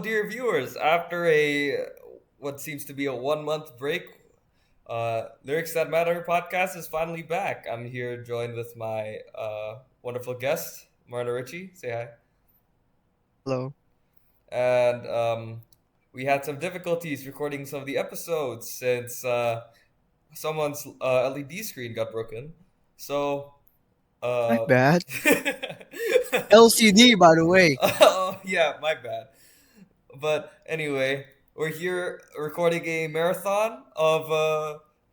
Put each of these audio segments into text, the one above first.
dear viewers, after a what seems to be a 1 month break, Lyrics That Matter podcast is finally back. I'm here joined with my wonderful guest, Marna Ritchie. Say hi. Hello. And we had some difficulties recording some of the episodes since someone's LED screen got broken. So, My uh, bad. LCD, by the way. oh, yeah, my bad. But anyway, we're here recording a marathon of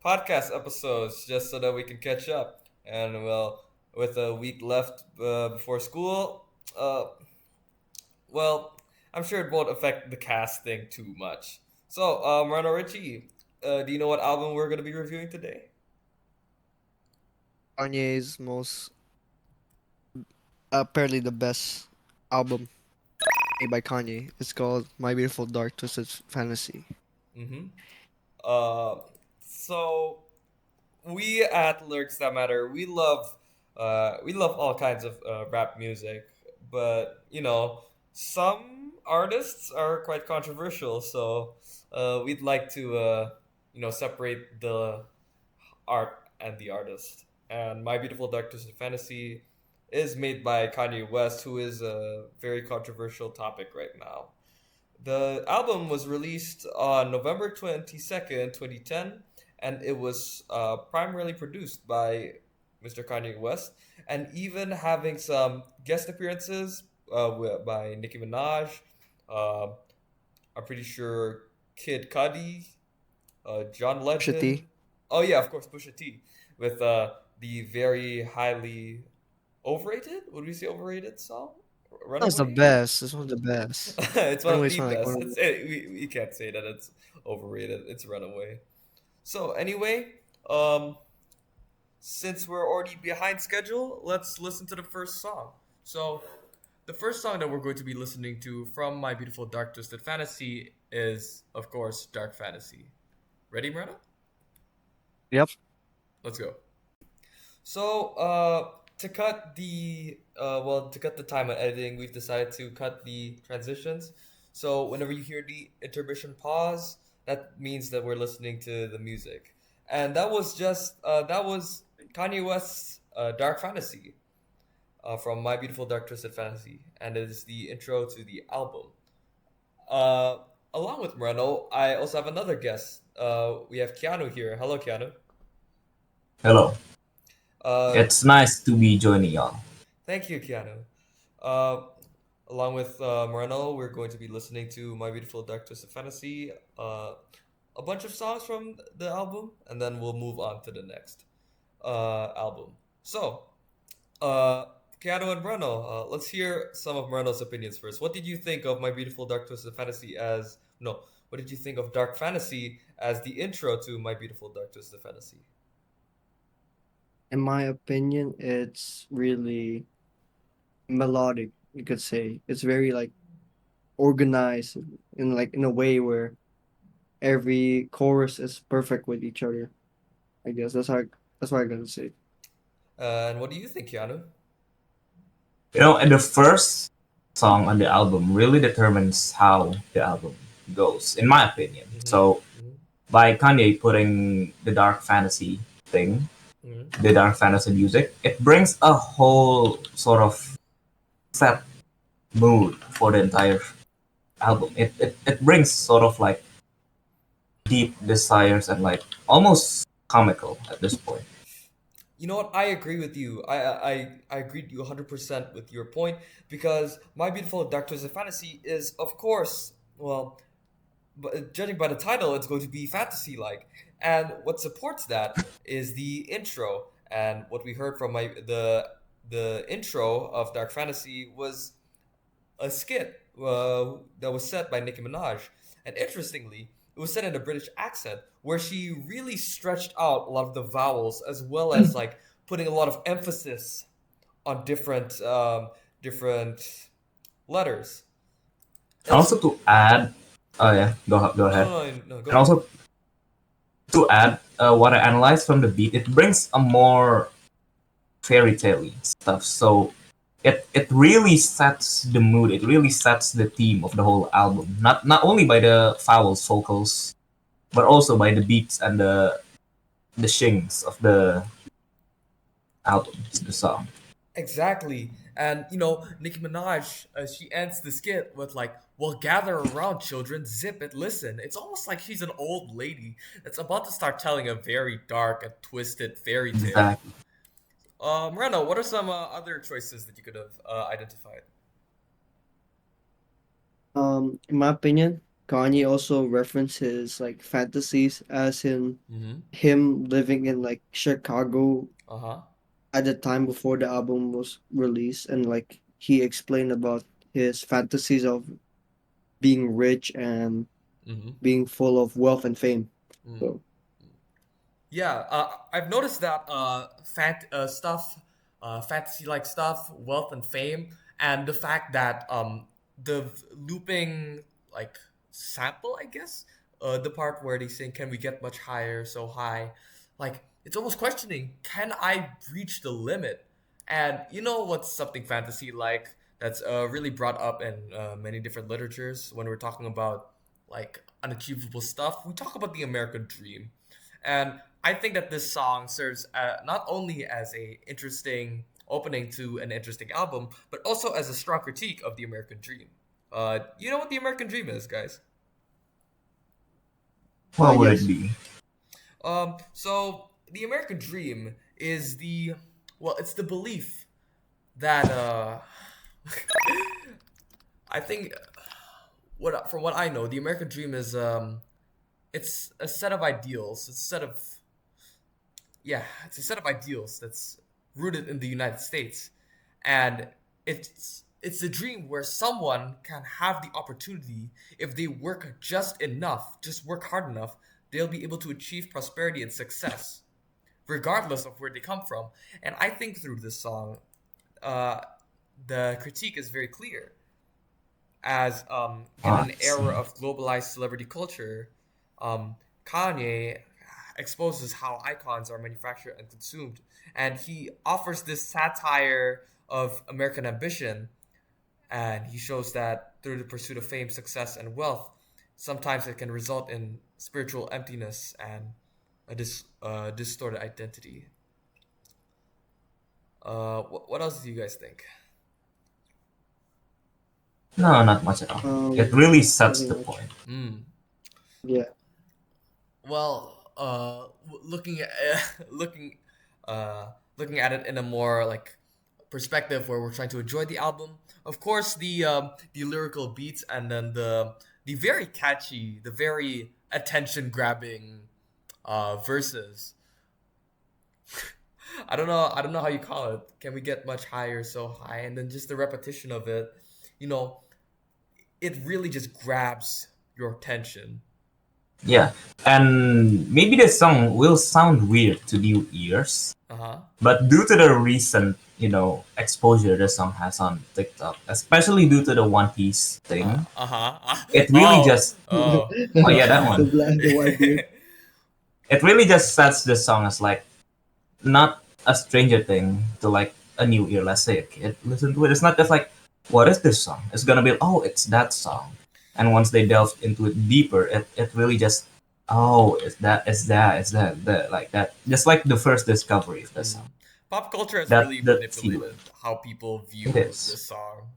podcast episodes just so that we can catch up. And well, with a week left before school, uh, well, I'm sure it won't affect the casting too much. So, Rano Richie, do you know what album we're going to be reviewing today? Kanye's most, apparently the best album made by Kanye. It's called My Beautiful Dark Twisted Fantasy. Mm-hmm. Uh, so we at Lyrics That Matter, we love all kinds of rap music, but some artists are quite controversial. So we'd like to separate the art and the artist. And My Beautiful Dark Twisted Fantasy is made by Kanye West, who is a very controversial topic right now. The album was released on November 22nd, 2010, and it was primarily produced by Mr. Kanye West, and even having some guest appearances by Nicki Minaj. Uh, I'm pretty sure Kid Cudi, John Pusha Legend. T. Oh yeah, of course, Pusha T, with the very highly overrated. Would we say overrated song? That's the Runaway. best. It's one of the best. It's one of Runaway's the one like best. one of We can't say that it's overrated. It's Runaway. So anyway, um, since we're already behind schedule, let's listen to the first song. So the first song that we're going to be listening to from My Beautiful Dark Twisted Fantasy is, of course, Dark Fantasy. Ready, Myrna? Yep. Let's go. So, to cut the time on editing, we've decided to cut the transitions. So whenever you hear the intermission pause, that means that we're listening to the music, and that was Kanye West's Dark Fantasy from My Beautiful Dark Twisted Fantasy, and it is the intro to the album. Uh, Along with Moreno, I also have another guest. We have Keanu here. Hello, Keanu. Hello. Uh, It's nice to be joining y'all. Thank you, Keanu. Uh, Along with Moreno, we're going to be listening to My Beautiful Dark Twisted Fantasy, a bunch of songs from the album, and then we'll move on to the next album. So, uh, Keanu and Moreno, let's hear some of Moreno's opinions first. What did you think of My Beautiful Dark Twisted Fantasy as... No, what did you think of Dark Fantasy as the intro to My Beautiful Dark Twisted Fantasy? In my opinion, it's really melodic, you could say. It's very like organized in a way where every chorus is perfect with each other. I guess that's what I gotta say. And what do you think, Keanu? And the first song on the album really determines how the album goes, in my opinion. Mm-hmm. So, Mm-hmm. by Kanye putting the dark fantasy thing, Mm-hmm. the dark fantasy music, it brings a whole sort of set mood for the entire album. It brings sort of like deep desires and like almost comical at this point. You know what? I agree with you. I agree with you 100% with your point because My Beautiful Dark Twisted Fantasy is, of course, well, but judging by the title, it's going to be fantasy like. And what supports that is the intro. And what we heard from the intro of Dark Fantasy was a skit that was set by Nicki Minaj. And interestingly, it was set in a British accent where she really stretched out a lot of the vowels as well as like putting a lot of emphasis on different letters. And It's also to add, oh yeah, go no ahead. no no no go And ahead. also to add, what I analyzed from the beat, it brings a more fairy tale stuff. So it really sets the mood. It really sets the theme of the whole album. Not only by the vowels, vocals, but also by the beats and the shings of the album, the song. Exactly. And you know, Nicki Minaj, she ends the skit with like, "Well, gather around, children, zip it, listen." It's almost like she's an old lady that's about to start telling a very dark and twisted fairy tale. Exactly. Reno, what are some other choices that you could have identified? In my opinion, Kanye also references like fantasies, as in Mm-hmm. him living in like Chicago Uh-huh. at the time before the album was released, and like he explained about his fantasies of being rich and Mm-hmm. being full of wealth and fame. Mm. So Yeah, I've noticed that fantasy like stuff, wealth and fame, and the fact that the looping like sample, I guess, the part where they sing, "Can we get much higher, so high?" Like it's almost questioning, can I reach the limit? And you know what's something fantasy like that's really brought up in many different literatures when we're talking about like unachievable stuff. We talk about the American dream, and I think that this song serves not only as a interesting opening to an interesting album, but also as a strong critique of the American dream. You know what the American dream is, guys? What would it yes. be? So the American dream is the well, it's the belief that I think what from what I know, the American dream is it's a set of ideals. It's a set of it's a set of ideals that's rooted in the United States, and it's a dream where someone can have the opportunity if they work just enough, just work hard enough, they'll be able to achieve prosperity and success, regardless of where they come from. And I think through this song, uh, the critique is very clear as in I an era see. of globalized celebrity culture, um, Kanye exposes how icons are manufactured and consumed, and he offers this satire of American ambition, and he shows that through the pursuit of fame, success, and wealth, sometimes it can result in spiritual emptiness and a distorted identity. What else do you guys think? No, not much at all. It Um, really sets nothing the much. point. Mm. Yeah. Well, looking at looking at it in a more like perspective where we're trying to enjoy the album. Of course, the lyrical beats and then the very catchy, the very attention grabbing verses. I don't know how you call it. Can we get much higher, so high? And then just the repetition of it, you know, it really just grabs your attention. Yeah, and maybe the song will sound weird to new ears, Uh huh. but due to the recent, exposure the song has on TikTok, especially due to the One Piece thing, Uh-huh. it really Oh, just, oh. oh yeah, that one. The white beard. It really just sets the song as like not a stranger thing to like a new ear. Let's say a kid listen to it. It's not just like, what is this song? It's gonna be, oh, it's that song. And once they delve into it deeper, it really just, oh, it's that, like that. Just like the first discovery of the Mm. song. Pop culture has That really that feeling. manipulated how people It view is. this song.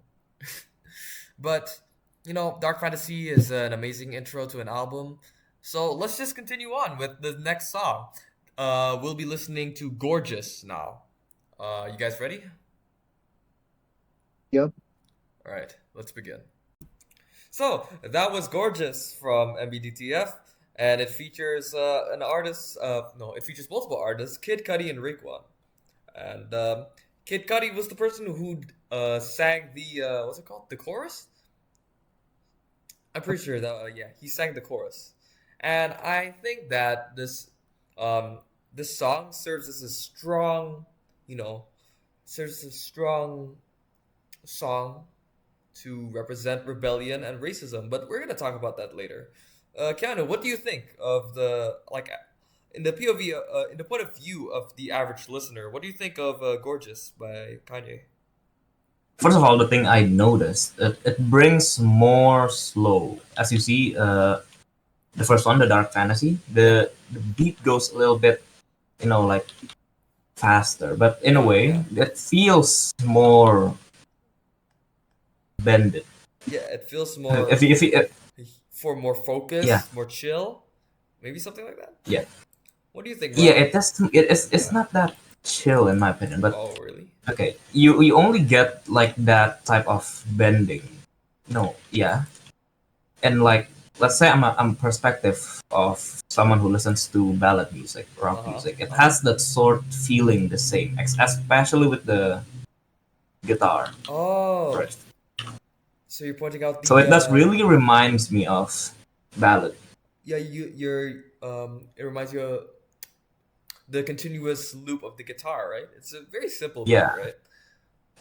But, you know, Dark Fantasy is an amazing intro to an album. So let's just continue on with the next song. We'll be listening to Gorgeous now. You guys ready? Yep. All right, let's begin. So that was Gorgeous from MBDTF, and it features an artist. No, it features multiple artists: Kid Cudi and Raekwon. And Kid Cudi was the person who sang the what's it called? The chorus. I'm pretty sure that yeah, he sang the chorus, and I think that um, this song serves as a strong, you know, serves as a strong song to represent rebellion and racism. But we're gonna talk about that later. Keanu, what do you think of the like in the POV, in the point of view of the average listener? What do you think of "Gorgeous" by Kanye? first of all, the thing I noticed, it brings more slow. As you see, the first one, the dark fantasy, Yeah. the beat goes a little bit, like faster, but in a way, Yeah. it feels more bended. Yeah, it feels If more you, if, you, if for more yeah, focus, more chill, maybe something like that. yeah, What do you think, yeah, Ronald? it's Yeah. not that chill in my opinion, but Oh, really? okay, you only get like that type of bending. No, yeah, and like let's say I'm a perspective of someone who listens to ballad music, Uh rock huh. music. It Uh huh. has that sort feeling the same, especially with the guitar Oh, riff. so you're pointing out So the it does really reminds me of ballad. yeah, you're it reminds you of the continuous loop of the guitar, right? It's a very simple beat, Yeah, right?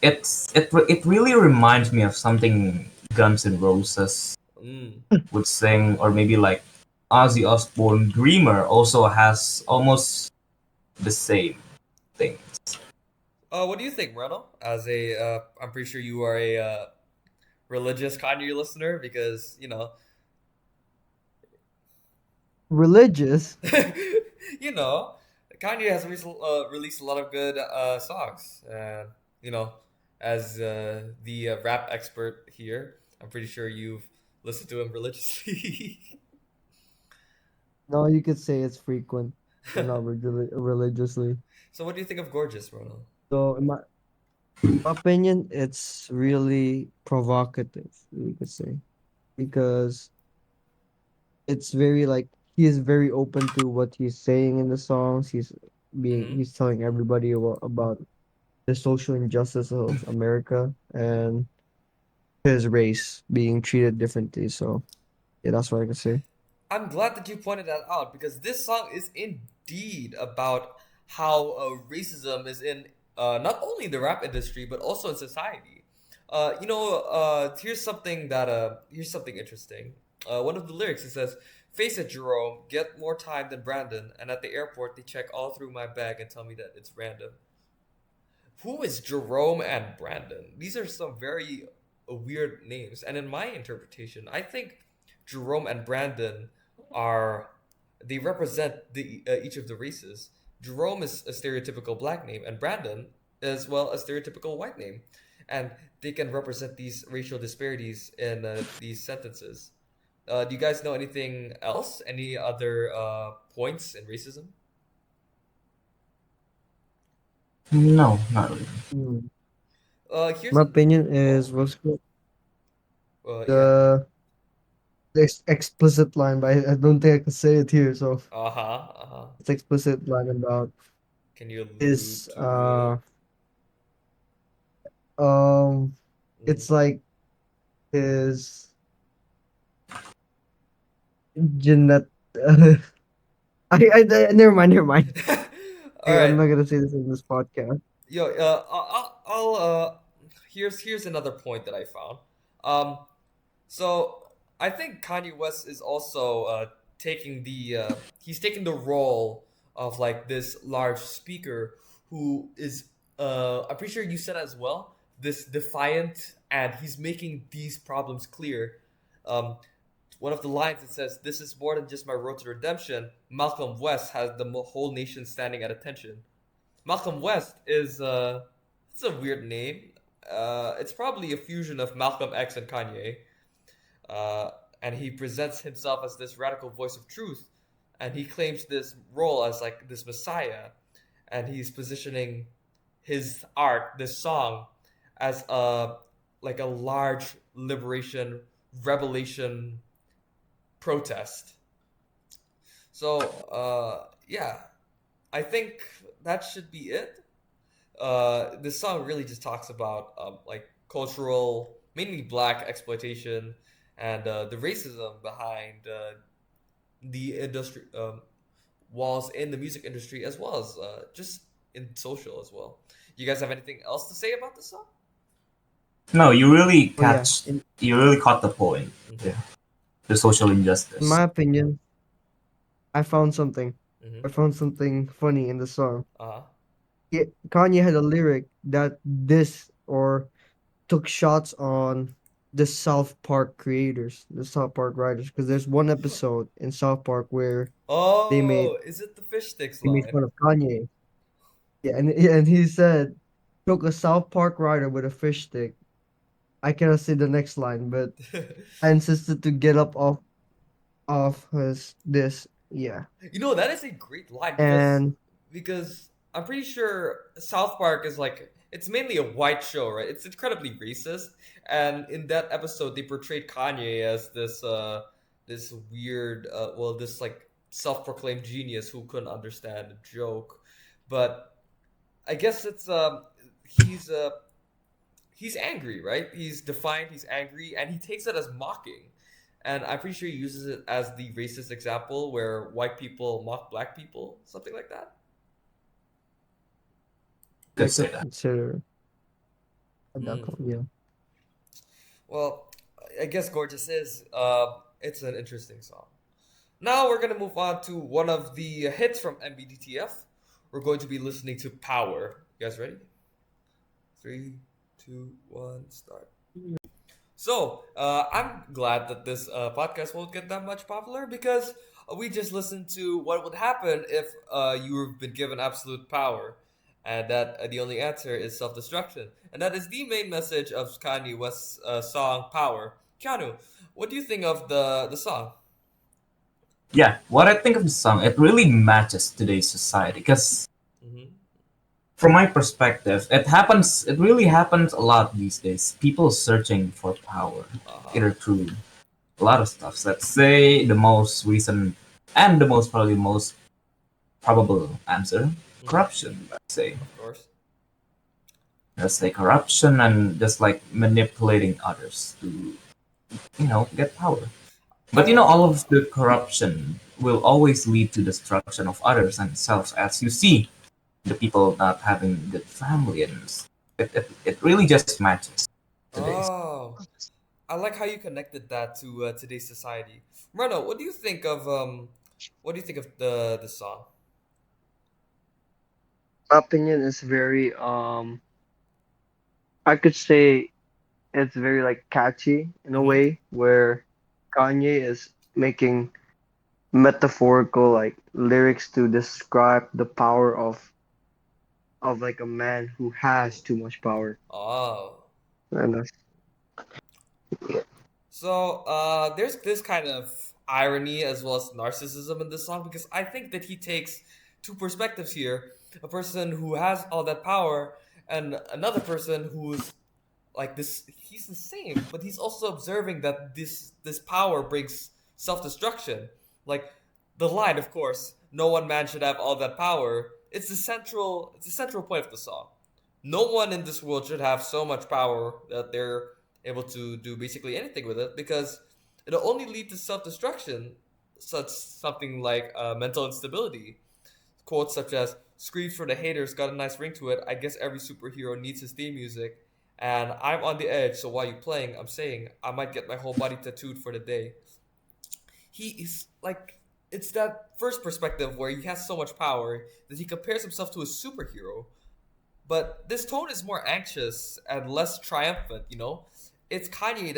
it really reminds me of something Guns N' Roses Mm. would sing, or maybe like Ozzy Osbourne. Dreamer also has almost the same thing. What do you think, Ronald? As a, I'm pretty sure you are a religious Kanye listener because you know, Religious? you know, Kanye has released a lot of good songs, and you know, as the rap expert here, I'm pretty sure you've listened to him religiously. No, you could say it's frequent, but not religiously. So, what do you think of Gorgeous, Ronald? So, in my opinion, it's really provocative, you could say, because it's very like he is very open to what he's saying in the songs. Mm-hmm. He's telling everybody about the social injustice of America and his race being treated differently. So yeah, that's what I can say. I'm glad that you pointed that out because this song is indeed about how racism is in not only the rap industry but also in society. Here's something interesting. One of the lyrics it says, "Face it, Jerome, get more time than Brandon, and at the airport they check all through my bag and tell me that it's random." Who is Jerome and Brandon? These are some very weird names. And in my interpretation, I think Jerome and Brandon are they represent each of the races. Jerome is a stereotypical black name, and Brandon is well a stereotypical white name, and they can represent these racial disparities in these sentences. Do you guys know anything else? Any other points in racism? No, not really. Mm-hmm. Hmm. Here's My an opinion oh is what's yeah. the explicit line, but I don't think I can say it here. So Uh huh. Uh huh. it's explicit line about Can you his allude to it? um Mm. it's like his genet never mind. All I'm right. not gonna say this in this podcast. Yo, I'll here's another point that I found. Um, so I think Kanye West is also he's taking the role of like this large speaker who is I'm pretty sure you said as well this defiant and he's making these problems clear. Um, One of the lines it says, "This is more than just my road to redemption. Malcolm West has the whole nation standing at attention." Malcolm West is it's a weird name. It's probably a fusion of Malcolm X and Kanye. Uh, and he presents himself as this radical voice of truth, and he claims this role as like this messiah, and he's positioning his art, this song, as a like a large liberation revelation protest. So yeah, I think that should be it. This song really just talks about like cultural, mainly black exploitation, and the racism behind the industry walls in the music industry, as well as just in social as well. You guys have anything else to say about this song? No, Oh yeah, you really caught the point. Mm-hmm. Yeah, the social in injustice. my opinion, I found something. Mm-hmm. I found something funny in the song. Uh huh. Kanye had a lyric that this or took shots on the South Park creators, the South Park writers, because there's one episode in South Park where they made Oh, is it the fish sticks they made line? fun of Kanye. Yeah, and he said, "Took a South Park writer with a fish stick." I cannot say the next line, but I insisted to get up off his this. Yeah, You know, that is a great line and because I'm pretty sure South Park is like it's mainly a white show, right? It's incredibly racist, and in that episode they portrayed Kanye as this weird well this like self-proclaimed genius who couldn't understand a joke. But I guess it's he's uh he's angry, right? He's defiant, he's angry, and he takes it as mocking. And I'm pretty sure he uses it as the racist example where white people mock black people, something like that. Could I say could that. consider at that Hmm. point. Yeah, Well, I guess "Gorgeous" is it's an interesting song. Now we're gonna move on to one of the hits from MBDTF. We're going to be listening to "Power." You guys ready? Three, two, one, start. So, I'm glad that this podcast won't get that much popular because we just listened to what would happen if you've been given absolute power, and that the only answer is self destruction. And that is the main message of Kanye West's song "Power." Keanu, what do you think of the song? Yeah, what I think of the song, it really matches today's society because Mm-hmm. from my perspective, it really happens a lot these days. People searching for power, Uh huh. either through a lot of stuff. Let's say the most recent and the most probably most probable answer, Mm-hmm. corruption. Of course. Let's say corruption and just like manipulating others to, get power. I But don't. all of the corruption will always lead to destruction of others and self, as you see the people not having good family, and it really just matches today's. Oh, I like how you connected that to today's society. Myrna, what do you think of the song? my opinion is very I could say it's very like catchy in a Mm-hmm. way where Kanye is making metaphorical like lyrics to describe the power of like a man who has too much power. Oh, And that's so there's this kind of irony as well as narcissism in this song because I think that he takes two perspectives here: a person who has all that power and another person who's like this. He's the same, but he's also observing that this power brings self-destruction. Like the line, of course, no one man should have all that power. It's the central point of the song. No one in this world should have so much power that they're able to do basically anything with it because it'll only lead to self-destruction, such something like mental instability. Quotes such as "Screams for the haters" got a nice ring to it. I guess every superhero needs his theme music. And I'm on the edge, so while you playing, I'm saying I might get my whole body tattooed for the day. He is like it's that first perspective where he has so much power that he compares himself to a superhero. But this tone is more anxious and less triumphant, you know? It's Kanye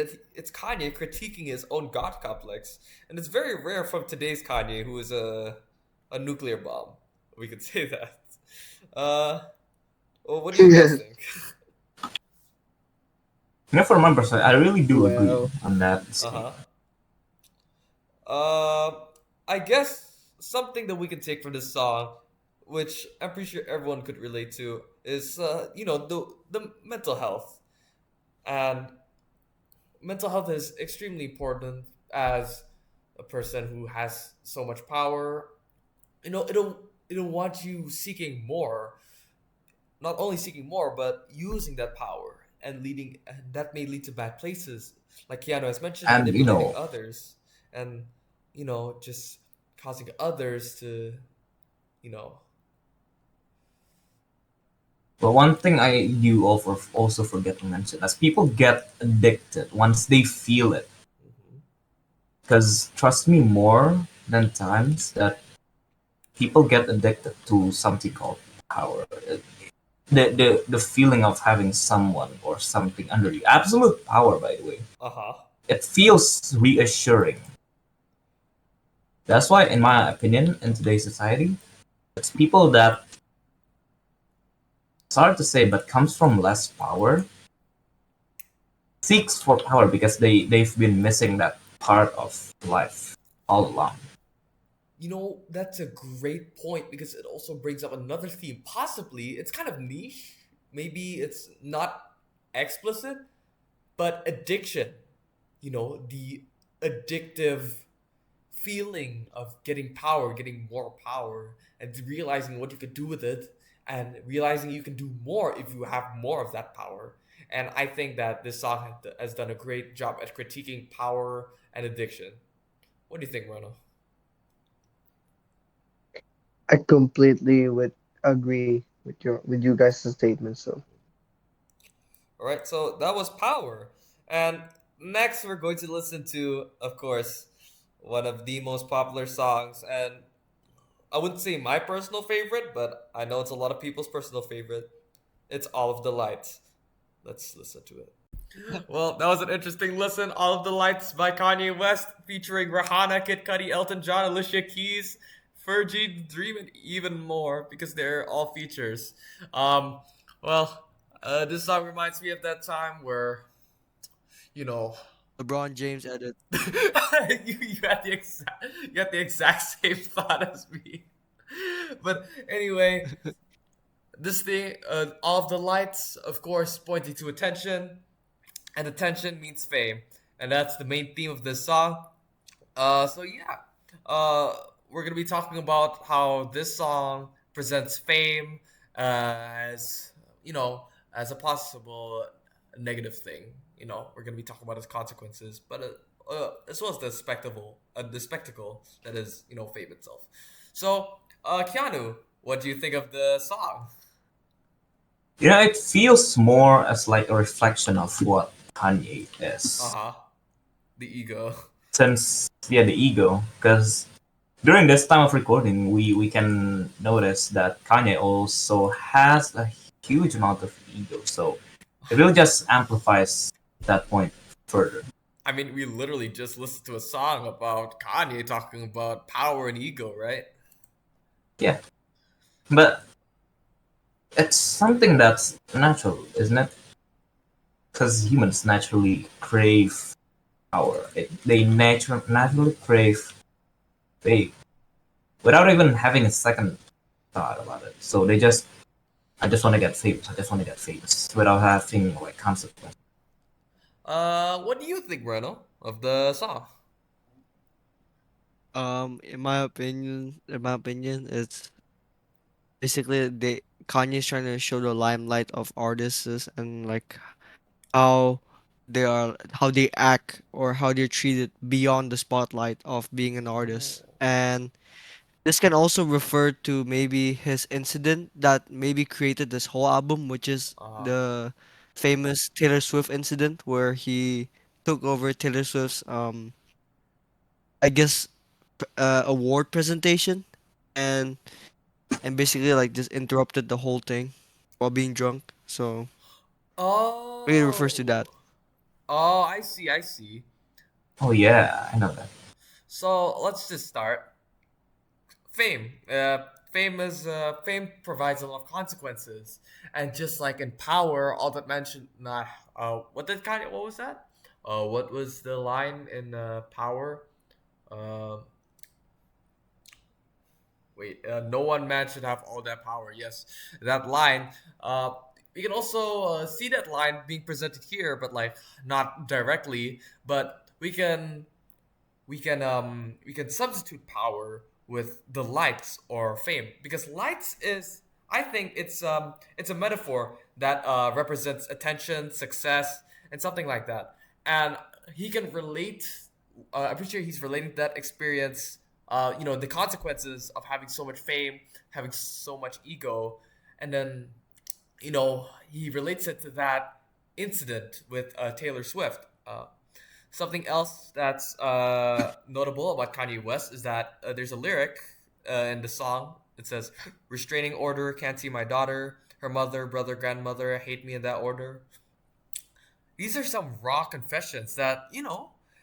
critiquing his own god complex. And it's very rare from today's Kanye who is a nuclear bomb. We could say that. Uh well, what do you guys yeah. think? For my perspective, I really do agree Well, on that statement. Uh-huh. Uh, I guess something that we can take from this song, which I'm pretty sure everyone could relate to, is the mental health. And mental health is extremely important as a person who has so much power. It'll want you seeking more, not only seeking more, but using that power and that may lead to bad places. Like Keanu has mentioned, And manipulating others and just causing others to you know but one thing I do also forget to mention, as people get addicted once they feel it, mhm. because trust me, more than times that people get addicted to something called power. the feeling of having someone or something under you. Absolute power, by the way. Uh huh. It feels reassuring. That's why, in my opinion, in today's society, it's people that, it's hard to say, but comes from less power, seeks for power because they've been missing that part of life all along. That's a great point because it also brings up another theme. Possibly, it's kind of niche. Maybe it's not explicit, but addiction. The addictive feeling of getting power, getting more power, and realizing what you can do with it, and realizing you can do more if you have more of that power. And I think that this song has done a great job at critiquing power and addiction. What do you think, Rono? I completely would agree with you guys' statement. So All right, so that was Power. And next, we're going to listen to, of course, one of the most popular songs. And I wouldn't say my personal favorite, but I know it's a lot of people's personal favorite. It's All of the Lights. Let's listen to it. Well, that was an interesting listen. All of the Lights by Kanye West, featuring Rihanna, Kid Cudi, Elton John, Alicia Keys, Fergie, Dream, and even more because they're all features. Um, well, this song reminds me of that time where you know LeBron James edit. you had the exact same thought as me. But anyway, this thing, all of the lights, of course, pointing to attention, and attention means fame, and that's the main theme of this song. So yeah, uh, we're gonna be talking about how this song presents fame as you know as a possible negative thing. We're gonna be talking about its consequences, but as well as the spectacle that is fame itself. So, Keanu, what do you think of the song? It feels more as like a reflection of what Kanye Uh is. huh. The ego. Since, yeah, the ego, because during this time of recording, we can notice that Kanye also has a huge amount of ego, so it really just amplifies that point further. I mean, we literally just listened to a song about Kanye talking about power and ego, right? Yeah, but it's something that's natural, isn't it? Because humans naturally crave power. They naturally crave fame without even having a second thought about it. So they just, I just want to get famous. I just want to get famous without having like consequence. What do you think, Reno, of the song? In my opinion, it's basically they Kanye's trying to show the limelight of artists and like how how they act or how they're treated beyond the spotlight of being an artist. Oh. And this can also refer to maybe his incident that maybe created this whole album, which is Uh, the famous Taylor Swift incident where he took over Taylor Swift's I guess award presentation and basically like just interrupted the whole thing while being drunk. So maybe it refers to oh. that. Oh, I see, I see. Oh yeah, I know that. So let's just start. Fame. Fame provides a lot of consequences, and just like in power, all that mentioned. Nah. What was that? What was the line in Power? Uh, Wait, no one man should have all that power. Yes, that line. Uh, we can also see that line being presented here, but like not directly. But we can substitute power with the lights or fame because lights is I think it's a metaphor that represents attention, success, and something like that. And he can relate. I'm pretty sure he's relating that experience. The consequences of having so much fame, having so much ego, and then he relates it to that incident with Taylor Swift. Something else that's notable about Kanye West is that there's a lyric in the song. It says, "Restraining order, can't see my daughter. her mother, brother, grandmother hate me in that order. These are some raw confessions that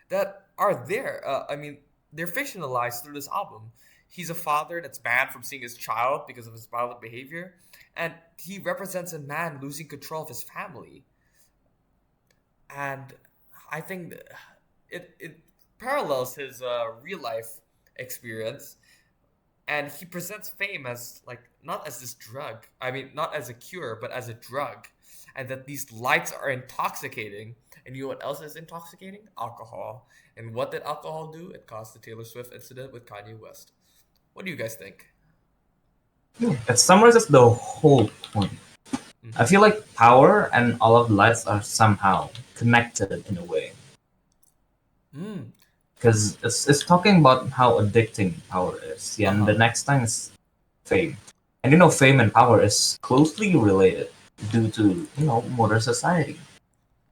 that are there. I mean, they're fictionalized through this album. He's a father that's banned from seeing his child because of his violent behavior, and he represents a man losing control of his family. And I think it parallels his real life experience, and he presents fame as like not as this drug. I mean, not as a cure, but as a drug, and that these lights are intoxicating. And you know what else is intoxicating? Alcohol. And what did alcohol do? It caused the Taylor Swift incident with Kanye West. What do you guys think? It summarizes the whole point. I Mm-hmm. feel like power and all of the lights are somehow connected in a way. Mm. Because it's talking about how addicting power is. Yeah, Uh and the huh. next time is fame. And fame and power is closely related due to, modern society.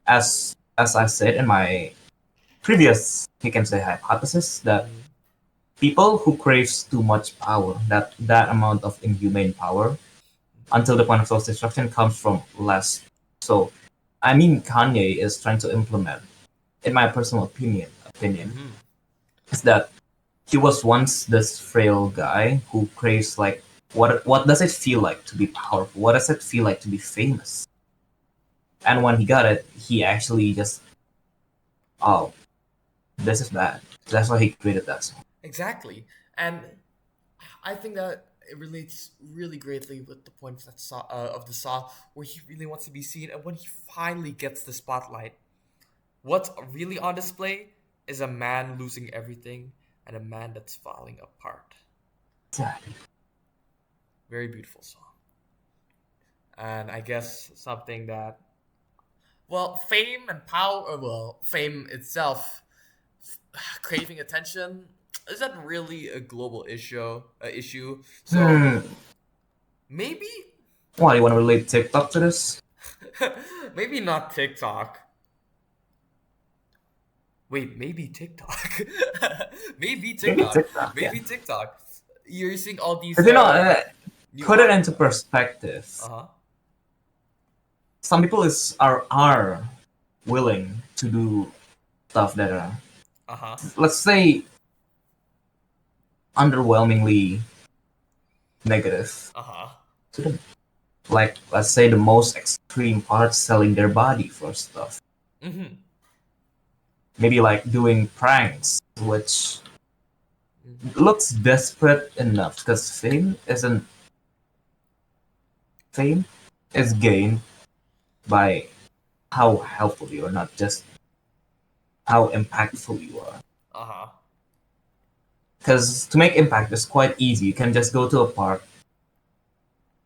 As I said in my previous, you can say, hypothesis, that Mm-hmm. people who craves too much power, that amount of inhumane power, until the point of self-destruction comes from less. So, I mean, Kanye is trying to implement, in my personal opinion, Mm-hmm. is that he was once this frail guy who craves like what does it feel like to be powerful? What does it feel like to be famous? And when he got it, he actually just oh, this is bad. That's why he created that song. Exactly. And I think that it relates really greatly with the point of of the song, where he really wants to be seen, and when he finally gets the spotlight, what's really on display is a man losing everything and a man that's falling apart. Exactly. Very beautiful song. And I guess something that, well, fame and power, well, fame itself, craving attention, is that really a global issue? So Hmm. maybe, Why you want to relate TikTok to this? maybe not TikTok. Wait, maybe TikTok. maybe Maybe TikTok. TikTok. Yeah. Maybe TikTok. You're seeing all these Because new put it art. into perspective. Uh huh. Some people are willing to do stuff that are, Uh huh. let's say, underwhelmingly negative Uh huh. to them. Like, let's say the most extreme part, selling their body for stuff. Mm-hmm. Maybe like doing pranks, which looks desperate enough because fame is gained by how helpful you are, not just how impactful you are. Uh huh. Because to make impact is quite easy. You can just go to a park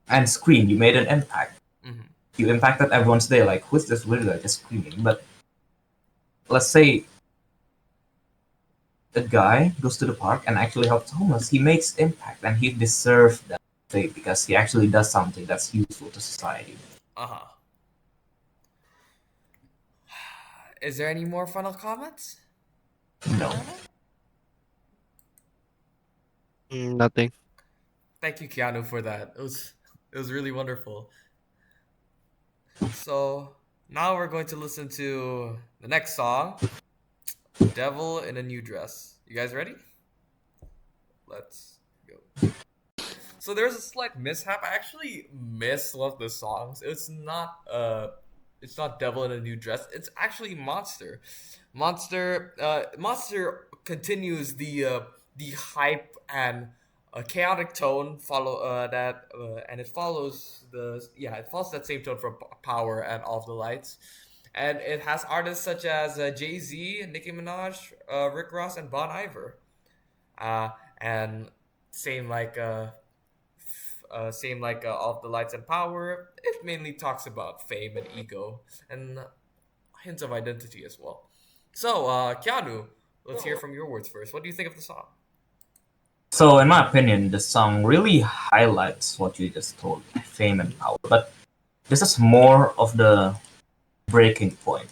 and scream. You made an impact. Mm-hmm. You impacted everyone's day. Like, who's this weird guy just screaming? But let's say a guy goes to the park and actually helps homeless. He makes impact, and he deserves that fame because he actually does something that's useful to society. Uh huh. Is there any more final comments, No. Kiana? Nothing. Thank you, Keanu, for that. It was really wonderful. So now we're going to listen to the next song, "Devil in a New Dress." You guys ready? Let's go. So there's a slight mishap. I actually missed one of the songs. It's not Devil in a New Dress. It's actually Monster. Monster continues the hype and chaotic tone follow that and it follows it follows that same tone from Power and All of the Lights. And it has artists such as Jay Z, Nicki Minaj, Rick Ross, and Bon Iver. And same like All of the Lights and Power. It mainly talks about fame and ego and hints of identity as well. So, Keanu, let's hear from your words first. What do you think of the song? So, in my opinion, the song really highlights what you just told, fame and Mm-hmm. power. But this is more of the breaking point.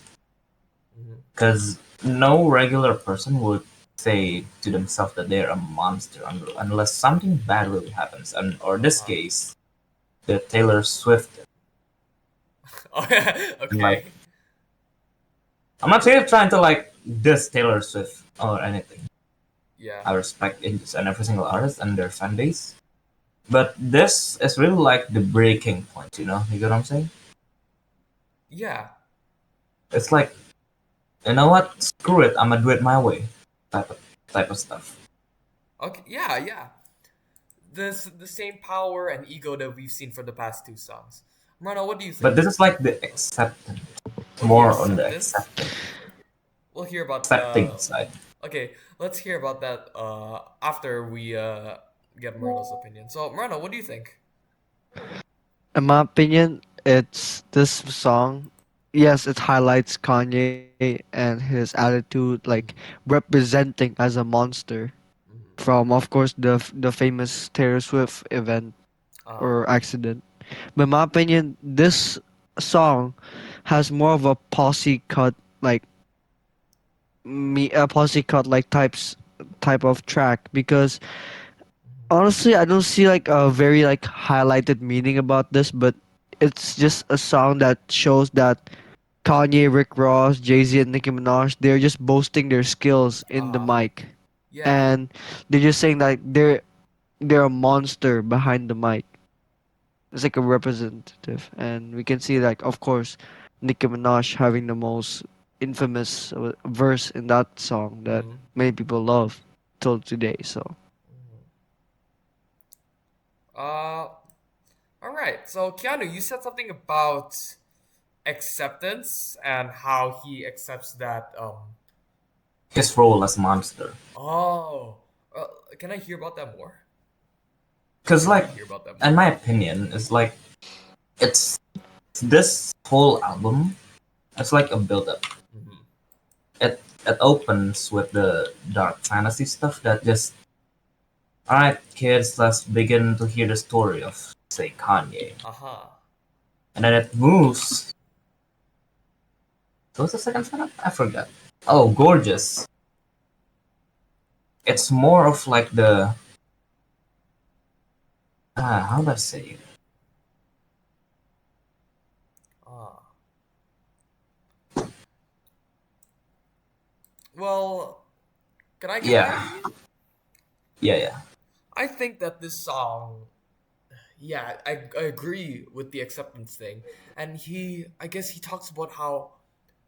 Mm-hmm. Because no regular person would say to themselves that they're a monster unless something bad really happens. And or this Uh-huh. case, the Taylor Swift. Oh, yeah. And like, Okay. I'm not really trying to like diss Taylor Swift or anything. Yeah. I respect each and every single artist and their fan base. But this is really like the breaking point, you know? You get what I'm saying? Yeah. It's like, you know what? Screw it, I'm gonna do it my way. Type of type of stuff. Okay. Yeah. Yeah. This the same power and ego that we've seen for the past two songs. Myrna, what do you But think? this is like the acceptance, Oh, the more on the acceptance. accepting, We'll hear about. accepting side. Okay, let's hear about that. After we get Myrna's opinion. So, Myrna, what do you think? In my opinion, it's this song. Yes, it highlights Kanye and his attitude, like Mm-hmm. representing as a monster Mm-hmm. from, of course, the famous Taylor Swift event Uh. or accident. But in my opinion, this song has more of a posse cut, like me, a posse cut like type of track because honestly, I don't see like a very like highlighted meaning about this, but it's just a song that shows that Kanye, Rick Ross, Jay Z, and Nicki Minaj, they're just boasting their skills in the Uh. mic, Yeah. and they're just saying like they're a monster behind the mic. It's like a representative, and we can see like of course, Nicki Minaj having the most infamous verse in that song that Mm-hmm. many people love till today. So Mm-hmm. Uh. All right. So, Keanu, you said something about acceptance and how he accepts that. His role as monster. Oh. Uh, can I hear about that more? Cause Can we like, hear about that in more? my opinion, it's like it's this whole album. It's like a build up. Mm-hmm. It opens with the dark fantasy stuff that just alright kids, let's begin to hear the story of say Kanye. Uh huh. And then it moves. What was the second setup? I forgot. Oh, gorgeous. It's more of like the how do I say it? Ah. Well, can I get my Yeah. opinion? Yeah, yeah. I think that this song, yeah, I agree with the acceptance thing. And I guess he talks about how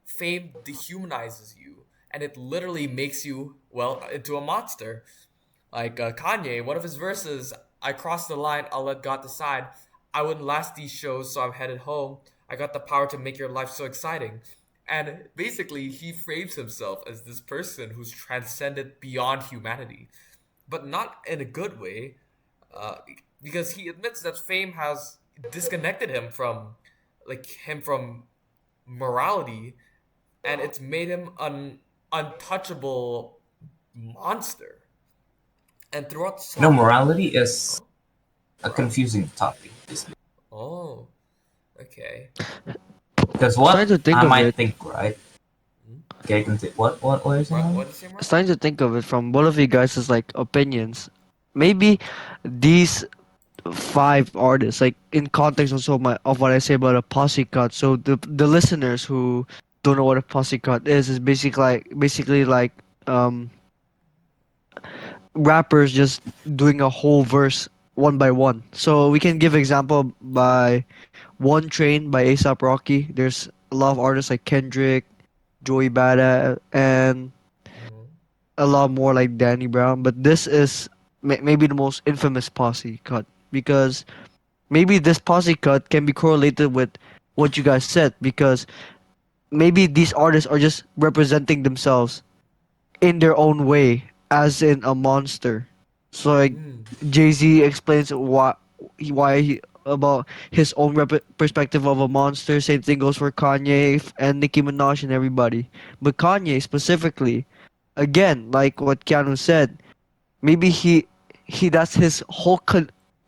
fame dehumanizes you and it literally makes you, well, into a monster. Like Kanye, one of his verses, I crossed the line, I'll let God decide. I wouldn't last these shows, so I'm headed home. I got the power to make your life so exciting. And basically, he frames himself as this person who's transcended beyond humanity, but not in a good way, uh, because he admits that fame has disconnected him from morality, and it's made him an untouchable monster. And throughout the You know, song, morality is oh, a morality. confusing topic. Oh, okay. Because starting what to think I of might it, think, right? Hmm? Okay, continue. What is it, What Marlon? did you say, Marlon? starting to think of it from both of you guys' like opinions. Maybe these five artists, like in context also of what I say about a posse cut. So the listeners who don't know what a posse cut is basically like um rappers just doing a whole verse one by one. So we can give example by One Train by ASAP Rocky. There's a lot of artists like Kendrick, Joey Bada, and Mm-hmm. a lot more like Danny Brown. But this is maybe the most infamous posse cut because maybe this posse cut can be correlated with what you guys said because maybe these artists are just representing themselves in their own way as in a monster. So like Mm. Jay Z explains why he, about his own perspective of a monster. Same thing goes for Kanye and Nicki Minaj and everybody. But Kanye specifically, again, like what Keanu said, maybe he that's his whole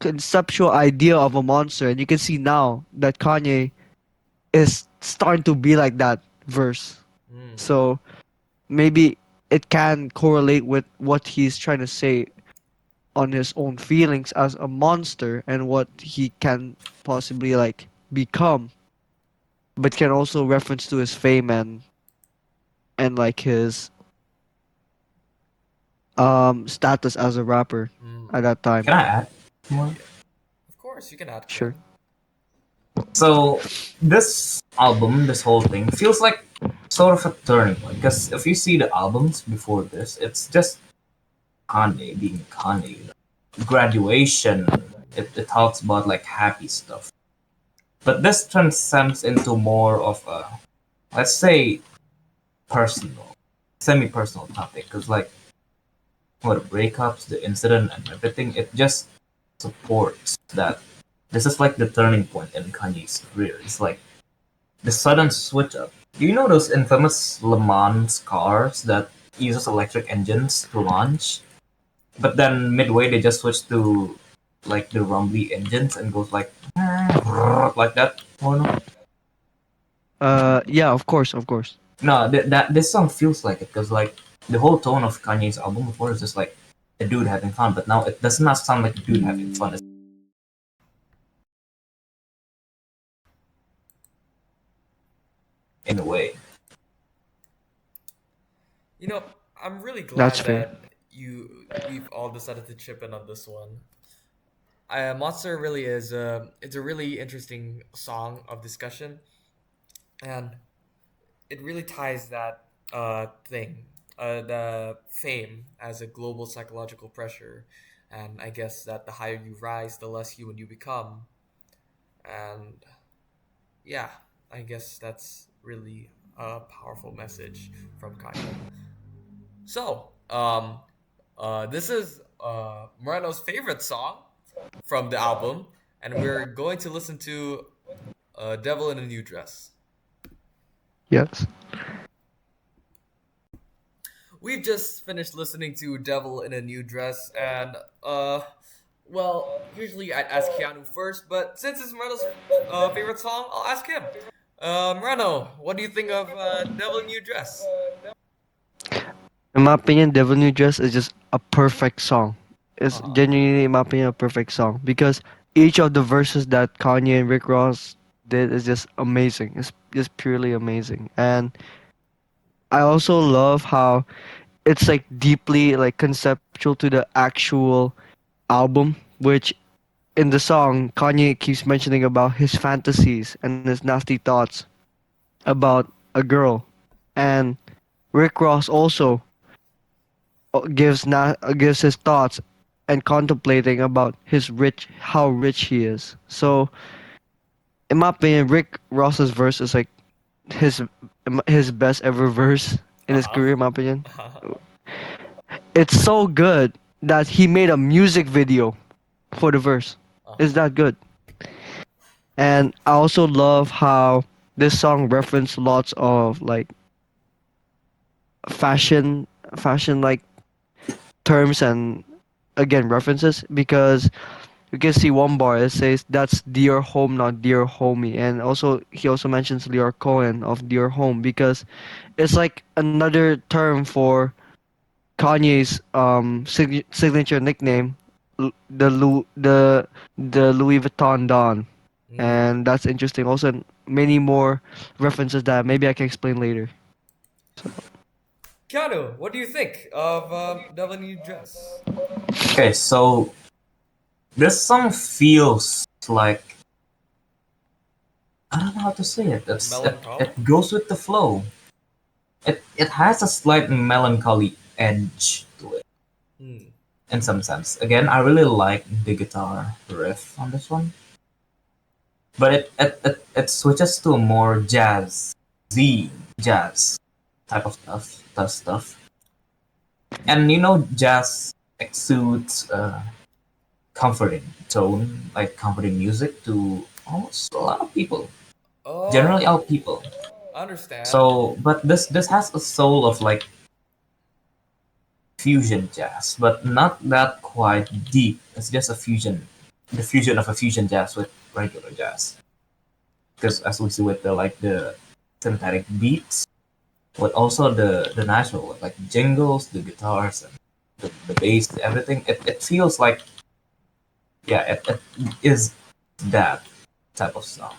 conceptual idea of a monster, and you can see now that Kanye is starting to be like that verse. Mm. So maybe it can correlate with what he's trying to say on his own feelings as a monster and what he can possibly like become, but can also reference to his fame and like his status as a rapper Mm. at that time. Can I add more? Yeah. Of course, you can add, Sure. Ken. So this album, this whole thing, feels like sort of a turning point. Because if you see the albums before this, it's just Kanye being Kanye. Graduation. It talks about like happy stuff. But this transcends into more of a, let's say, personal, semi-personal topic. Because like what breakups, the incident, and everything, it just supports that. This is like the turning point in Kanye's career. It's like the sudden switch up. Do you know those infamous Le Mans cars that uses electric engines to launch? But then midway they just switch to like the rumbly engines and goes like like that. Oh no. Yeah, of course, of course. No, that this song feels like it because like the whole tone of Kanye's album before is just like a dude having fun, but now it does not sound like a dude having fun. It's in a way. You know, I'm really That's glad fair. that we've all decided to chip in on this one. Monster really is it's a really interesting song of discussion, and it really ties that thing, the fame as a global psychological pressure, and I guess that the higher you rise, the less human you become, and yeah, I guess that's really a powerful message from Kanye. So, this is Moreno's favorite song from the album, and we're going to listen to "Devil in a New Dress." Yes. We've just finished listening to "Devil in a New Dress," and well, usually I'd ask Keanu first, but since it's Moreno's favorite song, I'll ask him. Moreno, what do you think of "Devil in a New Dress"? In my opinion, Devil New Dress is just a perfect song. Uh It's huh. genuinely, in my opinion, a perfect song because each of the verses that Kanye and Rick Ross did is just amazing. It's just purely amazing. And I also love how it's like deeply like conceptual to the actual album, which in the song Kanye keeps mentioning about his fantasies and his nasty thoughts about a girl, and Rick Ross also gives his thoughts and contemplating about his rich how rich he is. So in my opinion, Rick Ross's verse is like his his best ever verse in Uh his huh. career. In my opinion, Uh huh. it's so good that he made a music video for the verse. Uh It's huh. that good. And I also love how this song referenced lots of like fashion fashion like terms and again references because you can see one bar it says that's dear home not dear homie, and also he also mentions Leor Cohen of dear home because it's like another term for Kanye's signature nickname, the Louis Vuitton Don, Mm. and that's interesting. Also, many more references that maybe I can explain later. So Keanu, what do you think of "Devil in a New Dress"? Okay, so this song feels like I don't know how to say it. Melancholic? It goes with the flow. It has a slight melancholy edge to it Hmm. in some sense. Again, I really like the guitar riff on this one, but it switches to a more Z jazz type of stuff. And you know, jazz exudes comforting tone, like comforting music to almost a lot of people, generally all Oh, people. I understand. So, but this has a soul of like fusion jazz, but not that quite deep. It's just a fusion, the fusion of a fusion jazz with regular jazz. Because as we see with the synthetic beats, but also the natural like jingles, the guitars. the bass, everything. It feels like, yeah, it is that type of song.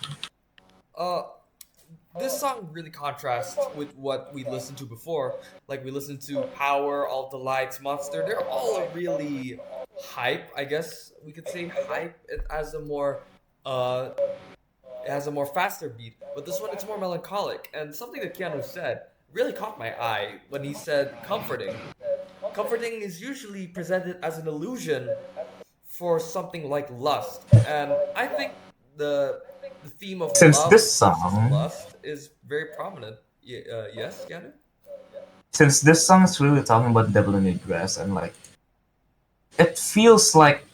Uh, this song really contrasts with what we listened to before. Like we listened to Power, All the Lights, Monster. They're all really hype. I guess we could say hype. It has a more uh, it has a more faster beat. But this one, it's more melancholic. And something that Keanu said really caught my eye when he said comforting. Comforting is usually presented as an illusion for something like lust. And I think the the theme of Since love this versus song, lust is very prominent. Yes, Keanu? since this song is really talking about devil in a dress, and like it feels like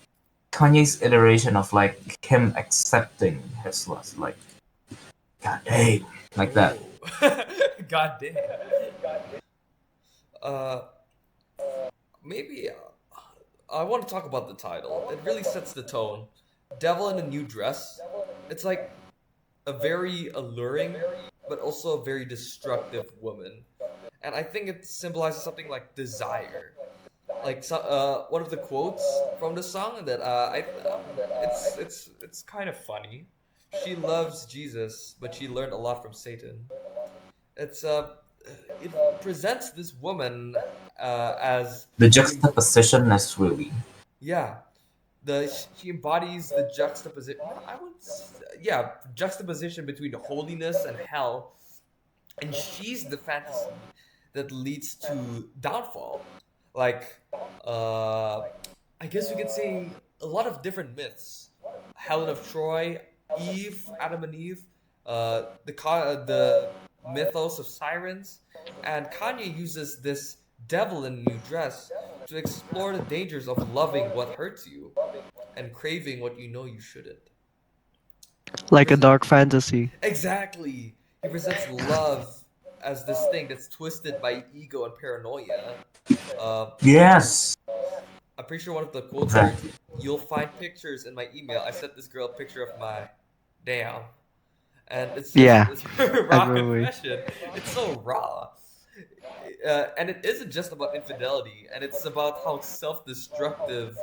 Kanye's iteration of like him accepting his lust, like god damn, like that. Oh, god damn. Uh, maybe I want to talk about the title. It really sets the tone. Devil in a new dress. It's like a very alluring, but also a very destructive woman. And I think it symbolizes something like desire. Like one of the quotes from the song that it's kind of funny. She loves Jesus, but she learned a lot from Satan. It's it presents this woman as The being, juxtaposition is really, yeah, the she embodies the juxtaposition. No, yeah, juxtaposition between the holiness and hell, and she's the fantasy that leads to downfall. Like, uh, I guess we could say a lot of different myths: Helen of Troy, Eve, Adam and Eve, the mythos of sirens, and Kanye uses this devil in a new dress to explore the dangers of loving what hurts you and craving what you know you shouldn't. He Like a presents dark fantasy. exactly. He presents love as this thing that's twisted by ego and paranoia. I'm pretty sure. yes, I'm pretty sure one of the quotes here. exactly. You'll find pictures in my email. I sent this girl a picture of my damn, and it's just Yeah, it's a raw agree. confession. It's so raw, and it isn't just about infidelity, and it's about how self-destructive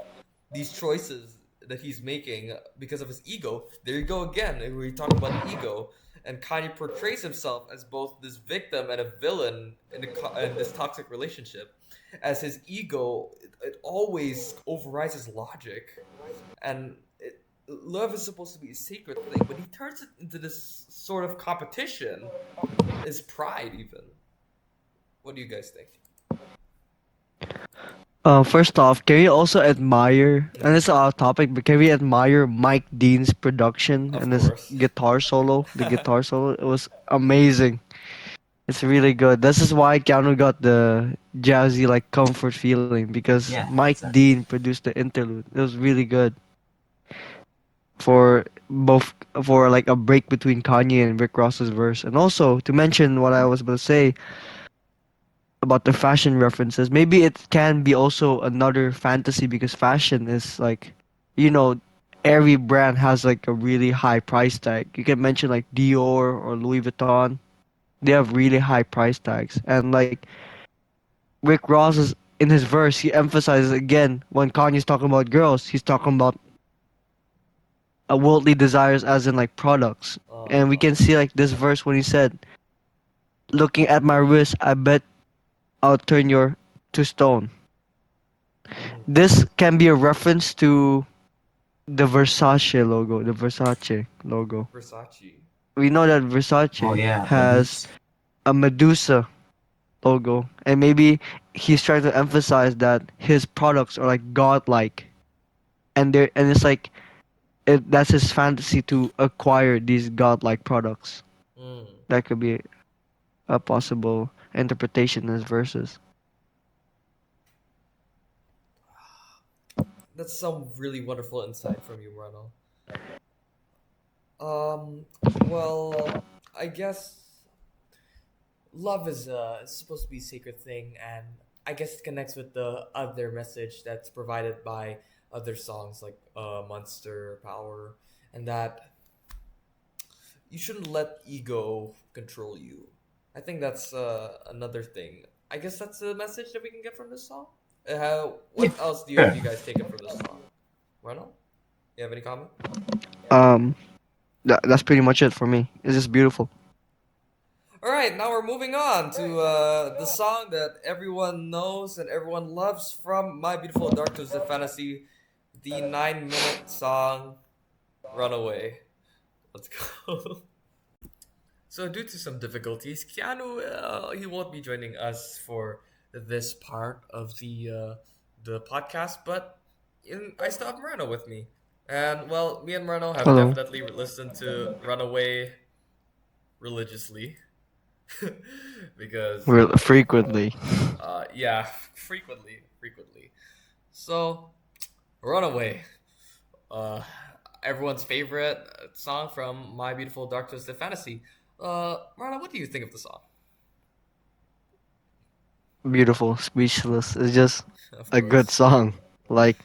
these choices that he's making because of his ego. There you go again. We're talking about the ego, and Kanye portrays himself as both this victim and a villain in this toxic relationship. As his ego, it always overrides his logic, and love is supposed to be a sacred thing, but he turns it into this sort of competition. His pride, even. What do you guys think? First off, can we also admire, and Mm, this is our topic, but can we admire Mike Dean's production of and his course. guitar solo? The guitar solo, it was amazing. It's really good. This is why Keanu got the jazzy, like, comfort feeling because Yeah, Mike exactly. Dean produced the interlude. It was really good for both, for like a break between Kanye and Rick Ross's verse. And also to mention what I was about to say about the fashion references, maybe it can be also another fantasy because fashion is like, you know, every brand has like a really high price tag. You can mention like Dior or Louis Vuitton. They have really high price tags. And like Rick Ross is in his verse, he emphasizes again when Kanye's talking about girls, he's talking about worldly desires as in like products. And we Uh-huh. can see like this verse when he said, "Looking at my wrist, I bet I'll turn your to stone." Mm. This can be a reference to the Versace logo, the Versace logo. Versace. We know that Oh Versace yeah, has Medusa. a Medusa logo, and maybe he's trying to emphasize that his products are like godlike, and it's like that's his fantasy to acquire these godlike products. Mm. That could be a possible interpretation in his verses. That's some really wonderful insight from you, Ronald. Um, well, I guess love is supposed to be a sacred thing, and I guess it connects with the other message that's provided by other songs like Monster Power, and that you shouldn't let ego control you. I think that's another thing. I guess that's the message that we can get from this song. Yeah, What else do sure. you guys take it from this song? Ronald, you have any comment? Um, that's pretty much it for me. It's just beautiful. All right, now we're moving on to the song that everyone knows and everyone loves from My Beautiful Dark Twisted Fantasy, the 9-minute song "Runaway." Let's go. So, due to some difficulties, Keanu he won't be joining us for this part of the podcast, but I still have Moreno with me, and well, me and Moreno have Hello. definitely listened to "Runaway" religiously because Frequently. yeah, frequently. So, "Runaway," uh, everyone's favorite song from My Beautiful Dark Twisted Fantasy. Moreno, what do you think of the song? Beautiful. Speechless. It's just Of a good course. song. Like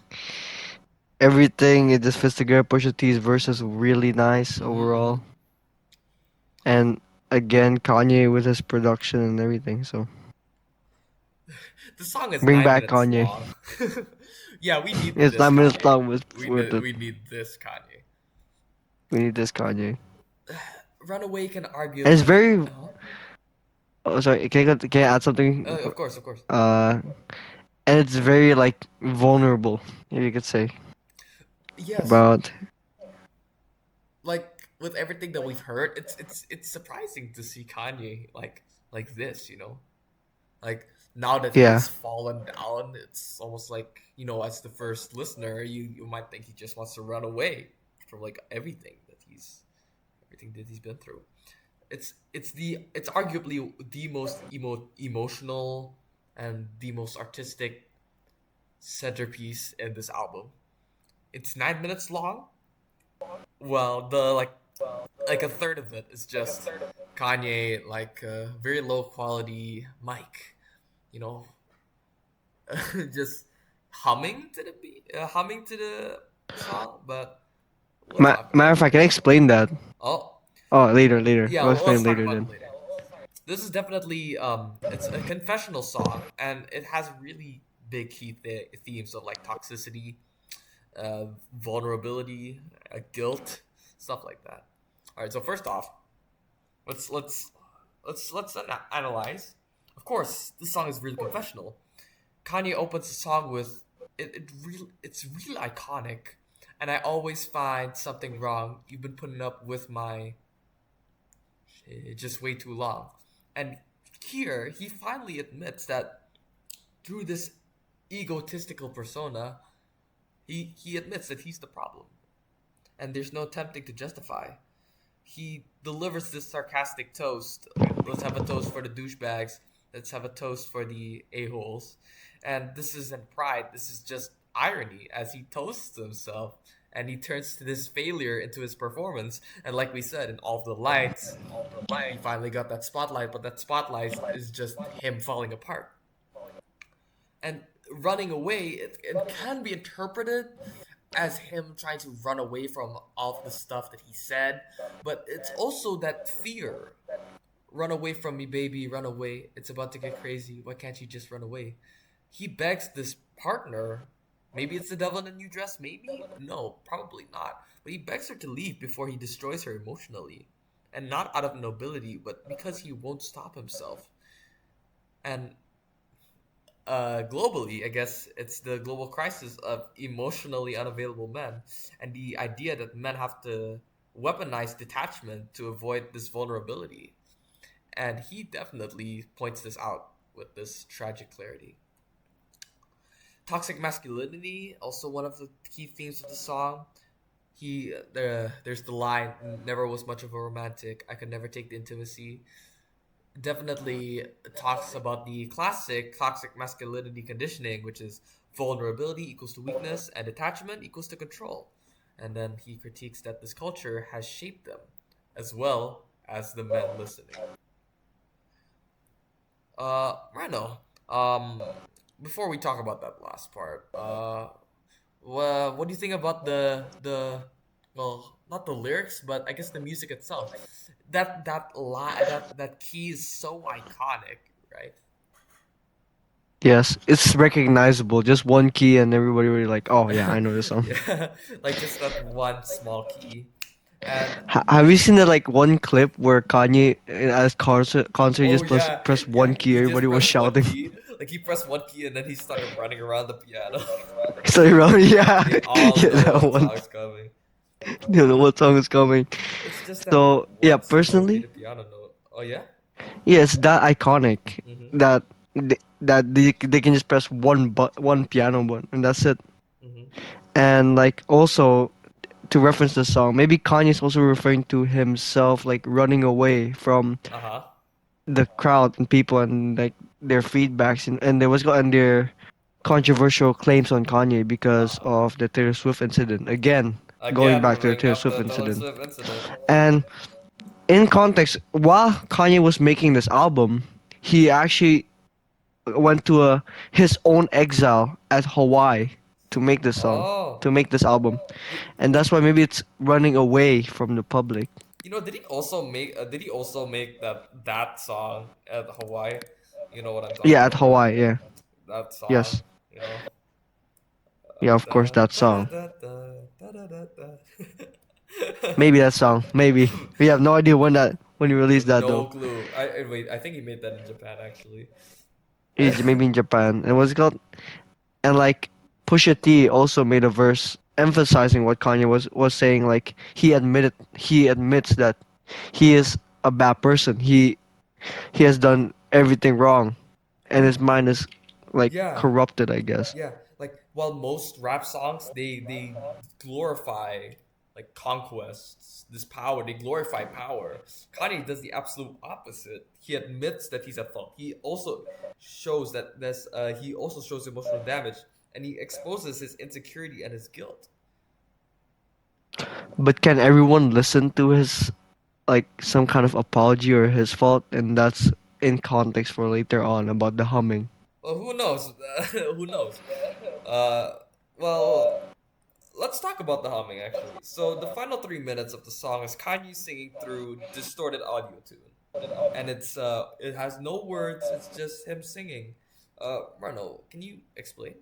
everything, it just fits together. Pusha T's verse is really nice Mm-hmm. overall. And again, Kanye with his production and everything. So The song is bring nine back minutes Kanye. long. Yeah, we need It's this 9 minutes Kanye. long with with it. We need this Kanye. We need this Kanye. Runaway can And it's arguably. very. Oh, sorry. Can I add something? Of course, of course. Uh, and it's very like vulnerable, if you could say, Yes, about. like with everything that we've heard, it's surprising to see Kanye like this. Like now that Yeah. he's fallen down, it's almost like as the first listener, you might think he just wants to run away from like everything that he's been through. It's arguably the most emotional and the most artistic centerpiece in this album. It's 9 minutes long. Well, the like a third of it is just Kanye like very low quality mic, you know, just humming to the song. But we'll talk Matter about of it. fact, can I explain that? Oh, Oh, later. yeah, I'll well, explain let's it talk later about it then. later. This is definitely it's a confessional song, and it has really big key themes of like toxicity, vulnerability, guilt, stuff like that. All right, so first off, let's let's analyze. Of course, this song is really confessional. Kanye opens the song with it's really iconic, and I always find something wrong. You've been putting up with my just way too long. And here, he finally admits that through this egotistical persona, he admits that he's the problem. And there's no attempting to justify. He delivers this sarcastic toast. Let's have a toast for the douchebags. Let's have a toast for the a-holes. And this isn't pride, this is just irony as he toasts himself and he turns to this failure into his performance. And like we said, in all the lights, he finally got that spotlight, but that spotlight is just him falling apart. And running away, it can be interpreted as him trying to run away from all the stuff that he said, but it's also that fear. Run away from me, baby, run away. It's about to get crazy. Why can't you just run away? He begs this partner. Maybe it's the devil in a new dress, maybe? No, probably not. But he begs her to leave before he destroys her emotionally. And not out of nobility, but because he won't stop himself. And globally, I guess it's the global crisis of emotionally unavailable men, and the idea that men have to weaponize detachment to avoid this vulnerability. And he definitely points this out with this tragic clarity. Toxic masculinity, also one of the key themes of the song. There's the line, "Never was much of a romantic. I could never take the intimacy." Definitely talks about the classic toxic masculinity conditioning, which is vulnerability equals to weakness and attachment equals to control. And then he critiques that this culture has shaped them, as well as the men listening. Reno, before we talk about that last part, what do you think about the well, not the lyrics, but I guess the music itself? That key is so iconic, right? Yes, it's recognizable. Just one key, and everybody will be like, "Oh yeah, I know this song." Yeah, like just that one small key. And Have you seen that like one clip where Kanye at concert oh just yeah, press yeah, one key, he just everybody was pressed one shouting. key. Like he pressed one key and then he started running around the piano. So around, yeah, They all yeah, know that what one. song is coming. You know what song is coming. It's just that So yeah, one single personally, repeated piano note. Oh yeah? yeah, it's that iconic Mm-hmm. that they can just press one piano button and that's it. Mm-hmm. And like also to reference the song, maybe Kanye's also referring to himself like running away from Uh-huh. the crowd and people and like their feedbacks and there was and their controversial claims on Kanye because Uh of the Taylor Swift incident. Again, going again back to the bringing Taylor up Swift the Taylor incident. Swift incident. And in context, while Kanye was making this album, he actually went to his own exile at Hawaii to make this song, Oh. to make this album. You, And that's why maybe it's running away from the public. did he also make that song at Hawaii? You know what I'm talking Yeah, at about, right? Hawaii, yeah. That song, Yes. you know. Yeah, of course, Da, that da, da, song. da, da, da, da, da, da. Maybe that song. Maybe. We have no idea when he released that No though. clue. Wait. I think he made that in Japan actually. Maybe in Japan. And what's it called? And like Pusha T also made a verse emphasizing what Kanye was saying. Like he admits that he is a bad person. He has done everything wrong, and his mind is like Yeah, corrupted, I guess. yeah. Like while most rap songs they glorify like conquests, this power, they glorify power. Kanye does the absolute opposite. He admits that he's at fault. He also shows that there's he also shows emotional damage and he exposes his insecurity and his guilt. But can everyone listen to his like some kind of apology or his fault? And that's in context for later on about the humming. Well, who knows? Who knows? Uh, well, let's talk about the humming actually. So the final 3 minutes of the song is Kanye singing through distorted audio tune, and it has no words. It's just him singing. Ronald, can you explain?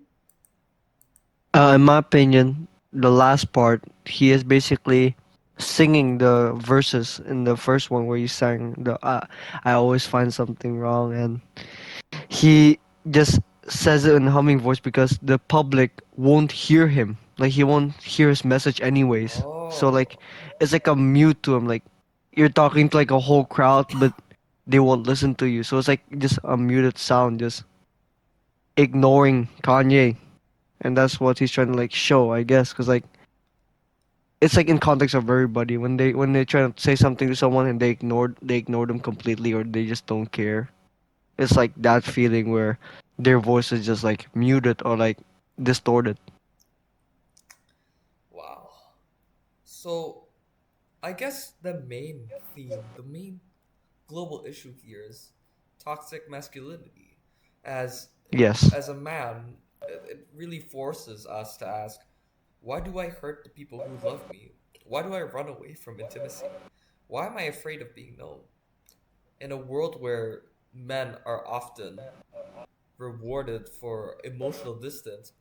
In my opinion, the last part, he is basically singing the verses in the first one where he sang the I always find something wrong, and he just says it in humming voice because the public won't hear him. Like he won't hear his message anyways. So like Oh, it's like a mute to him. Like you're talking to like a whole crowd, but they won't listen to you. So it's like just a muted sound, just ignoring Kanye, and that's what he's trying to like show, I guess, because like it's like in context of everybody when they try to say something to someone and they ignore them completely or they just don't care. It's like that feeling where their voice is just like muted or like distorted. wow. So I guess the main theme, the main global issue here is toxic masculinity. As Yes. as a man, it really forces us to ask, why do I hurt the people who love me? Why do I run away from intimacy? Why am I afraid of being known? In a world where men are often rewarded for emotional distance,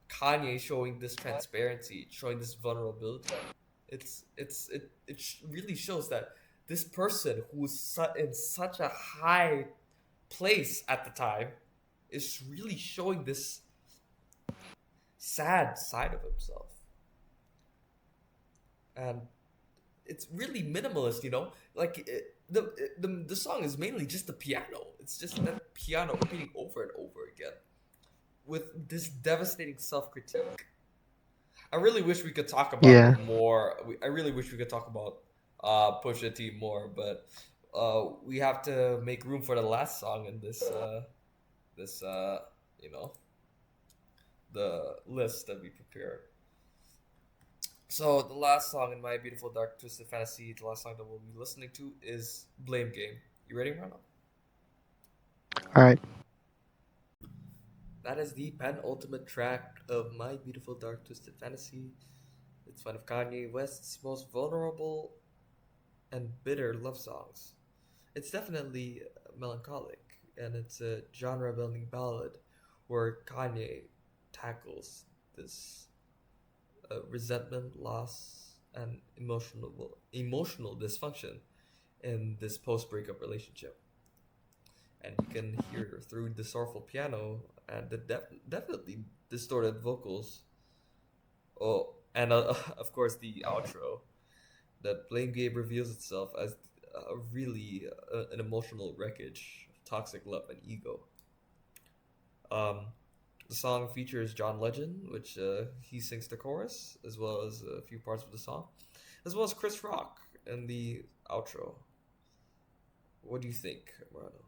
Kanye showing this transparency, showing this vulnerability, really shows that this person who's in such a high place at the time is really showing this sad side of himself. And it's really minimalist, like the song is mainly just the piano. It's just that piano repeating over and over again with this devastating self-critique. I really wish we could talk about Yeah. more. I really wish we could talk about Pusha T more, but we have to make room for the last song in this you know the list that we prepared. So the last song in my beautiful dark twisted fantasy, the last song that we'll be listening to is "Blame Game." You ready, Ronald? All right. That is the penultimate track of my beautiful dark twisted fantasy. It's one of Kanye West's most vulnerable and bitter love songs. It's definitely melancholic. and it's a genre-bending ballad where Kanye tackles this resentment, loss, and emotional dysfunction in this post-breakup relationship. And you can hear through the sorrowful piano and the definitely distorted vocals. Oh, and of course the outro that Blame Game reveals itself as really an emotional wreckage of toxic love and ego. Um, the song features John Legend, which he sings the chorus, as well as a few parts of the song, as well as Chris Rock in the outro. What do you think, Morano?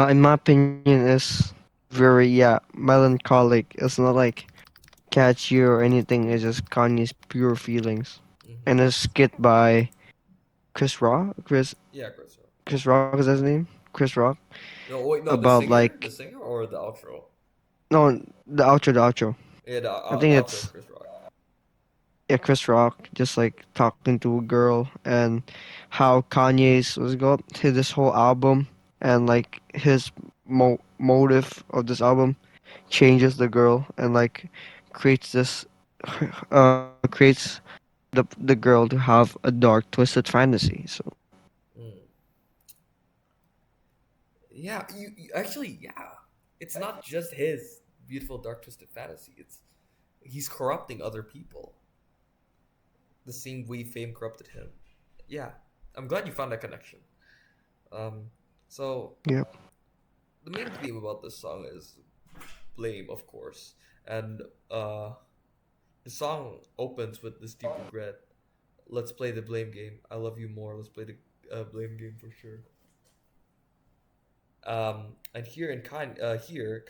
In my opinion, is very melancholic. It's not like catchy or anything. It's just Kanye's pure feelings, and Mm-hmm. a skit by Chris Rock. Yeah, Chris Rock. Chris Rock is that his name? Chris Rock. No, wait, no, About the like singer, or the outro? no the outro. Yeah, I the think outro is it's Chris Rock. yeah Chris Rock just like talking to a girl and how Kanye's what's it called this whole album and like his motive of this album changes the girl and like creates this creates the girl to have a dark twisted fantasy. So Mm. Yeah, actually, yeah. It's not just his beautiful dark twisted fantasy. It's he's corrupting other people the same way fame corrupted him. Yeah, I'm glad you found that connection. Um, so yeah. the main theme about this song is blame, of course, and uh, the song opens with this deep regret. Let's play the blame game. I love you more. Let's play the blame game for sure. And here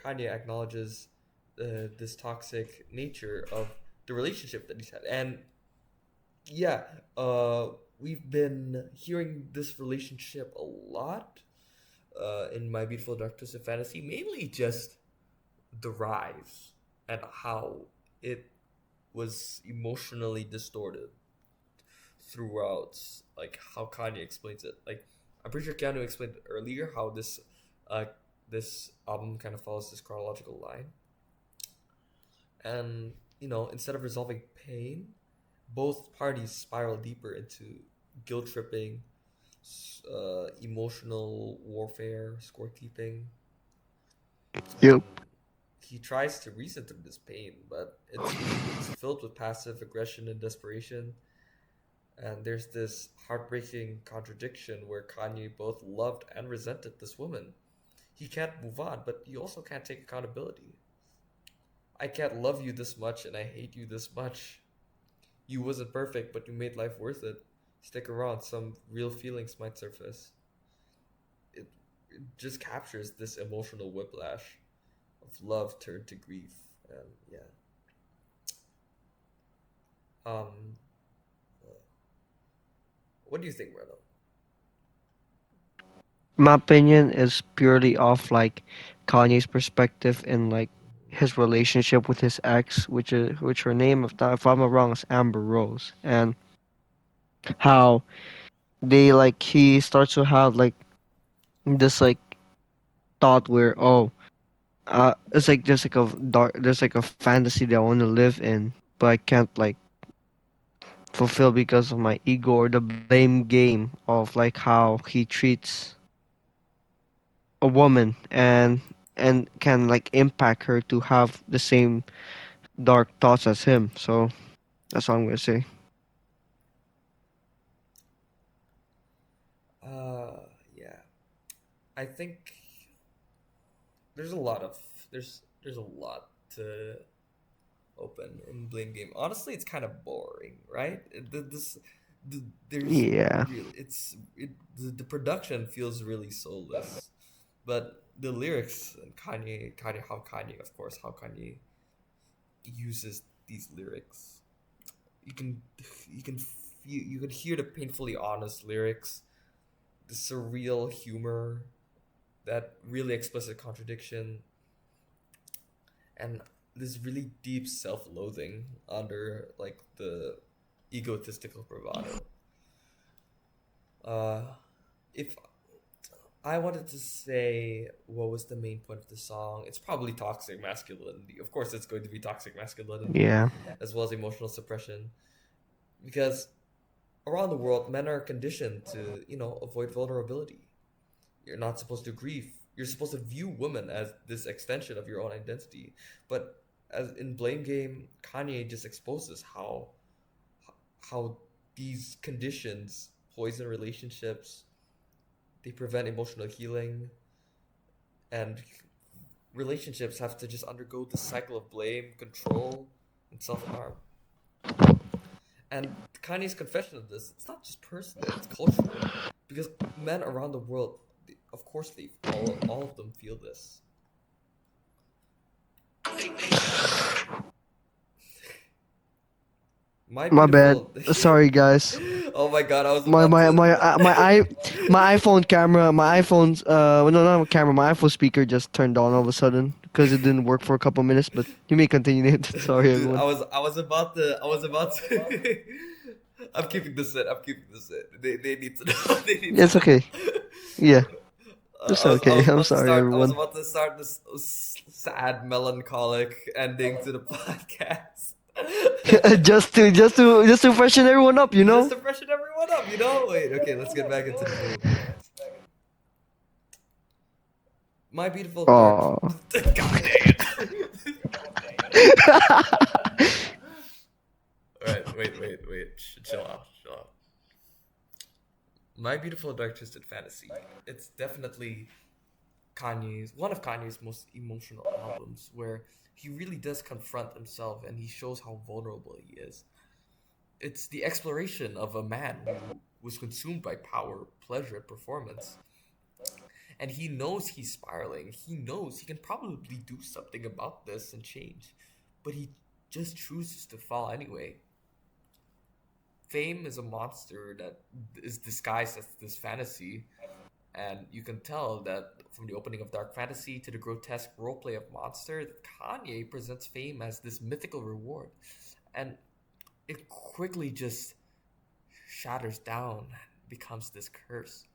Kanye acknowledges this toxic nature of the relationship that he's had, and yeah, we've been hearing this relationship a lot in My Beautiful Dark Twisted Fantasy, mainly just the rise and how it was emotionally distorted throughout, like how Kanye explains it. Like I'm pretty sure Keanu explained earlier how uh, this album kind of follows this chronological line, and instead of resolving pain, both parties spiral deeper into guilt tripping, emotional warfare, scorekeeping, Yep. and he tries to reason through this pain, but it's filled with passive aggression and desperation. And there's this heartbreaking contradiction where Kanye both loved and resented this woman. He can't move on, but he also can't take accountability. I can't love you this much and I hate you this much. You wasn't perfect, but you made life worth it. Stick around, some real feelings might surface. It, it just captures this emotional whiplash of love turned to grief. And yeah. Um, what do you think, Reno? My opinion is purely off like Kanye's perspective and like his relationship with his ex, which her name if I'm not wrong is Amber Rose, and how they like he starts to have like this like thought where it's like there's like a fantasy that I want to live in, but I can't like fulfill because of my ego or the blame game of like how he treats a woman and can like impact her to have the same dark thoughts as him. So that's all I'm gonna say. Yeah. I think there's a lot of there's a lot to open in Blame Game. Honestly, it's kind of boring, right? There's Yeah. really the production feels really soulless, but the lyrics and how Kanye uses these lyrics. You can you can hear the painfully honest lyrics, the surreal humor, that really explicit contradiction, and this really deep self-loathing under like the egotistical bravado. Uh, if I wanted to say what was the main point of the song? It's probably toxic masculinity. Of course, it's going to be toxic masculinity Yeah. as well as emotional suppression, because around the world, men are conditioned to, avoid vulnerability. You're not supposed to grieve. You're supposed to view women as this extension of your own identity. But as in Blame Game, Kanye just exposes how these conditions poison relationships, they prevent emotional healing, and relationships have to just undergo this cycle of blame, control, and self-harm. And Kanye's confession of this, it's not just personal, it's cultural. Because men around the world, of course, they all of them feel this. My My bad. beautiful. Sorry, guys. Oh my god, I was My about my to. my my iPhone camera, my iPhone's no, not camera, my iPhone speaker just turned on all of a sudden because it didn't work for a couple minutes. But you may continue. Sorry, Dude, everyone. I was about to. I'm keeping this in. I'm keeping this in. They need to know. They need to It's know. okay. Yeah, it's I okay. was I'm about to sorry, start. I was everyone. about to start this sad, melancholic ending to the podcast. just to freshen everyone up, you Just know. to freshen everyone up, Wait, okay, let's get back into the mood. My beautiful dark. Oh, God dang it! All right, wait. Chill out, chill out. My beautiful dark twisted fantasy. It's definitely one of Kanye's most emotional albums, where he really does confront himself and he shows how vulnerable he is. It's the exploration of a man who was consumed by power, pleasure, and performance. And he knows he's spiraling. He knows he can probably do something about this and change. But he just chooses to fall anyway. Fame is a monster that is disguised as this fantasy. And you can tell that from the opening of Dark Fantasy to the grotesque roleplay of Monster, that Kanye presents fame as this mythical reward. And it quickly just shatters down, becomes this curse.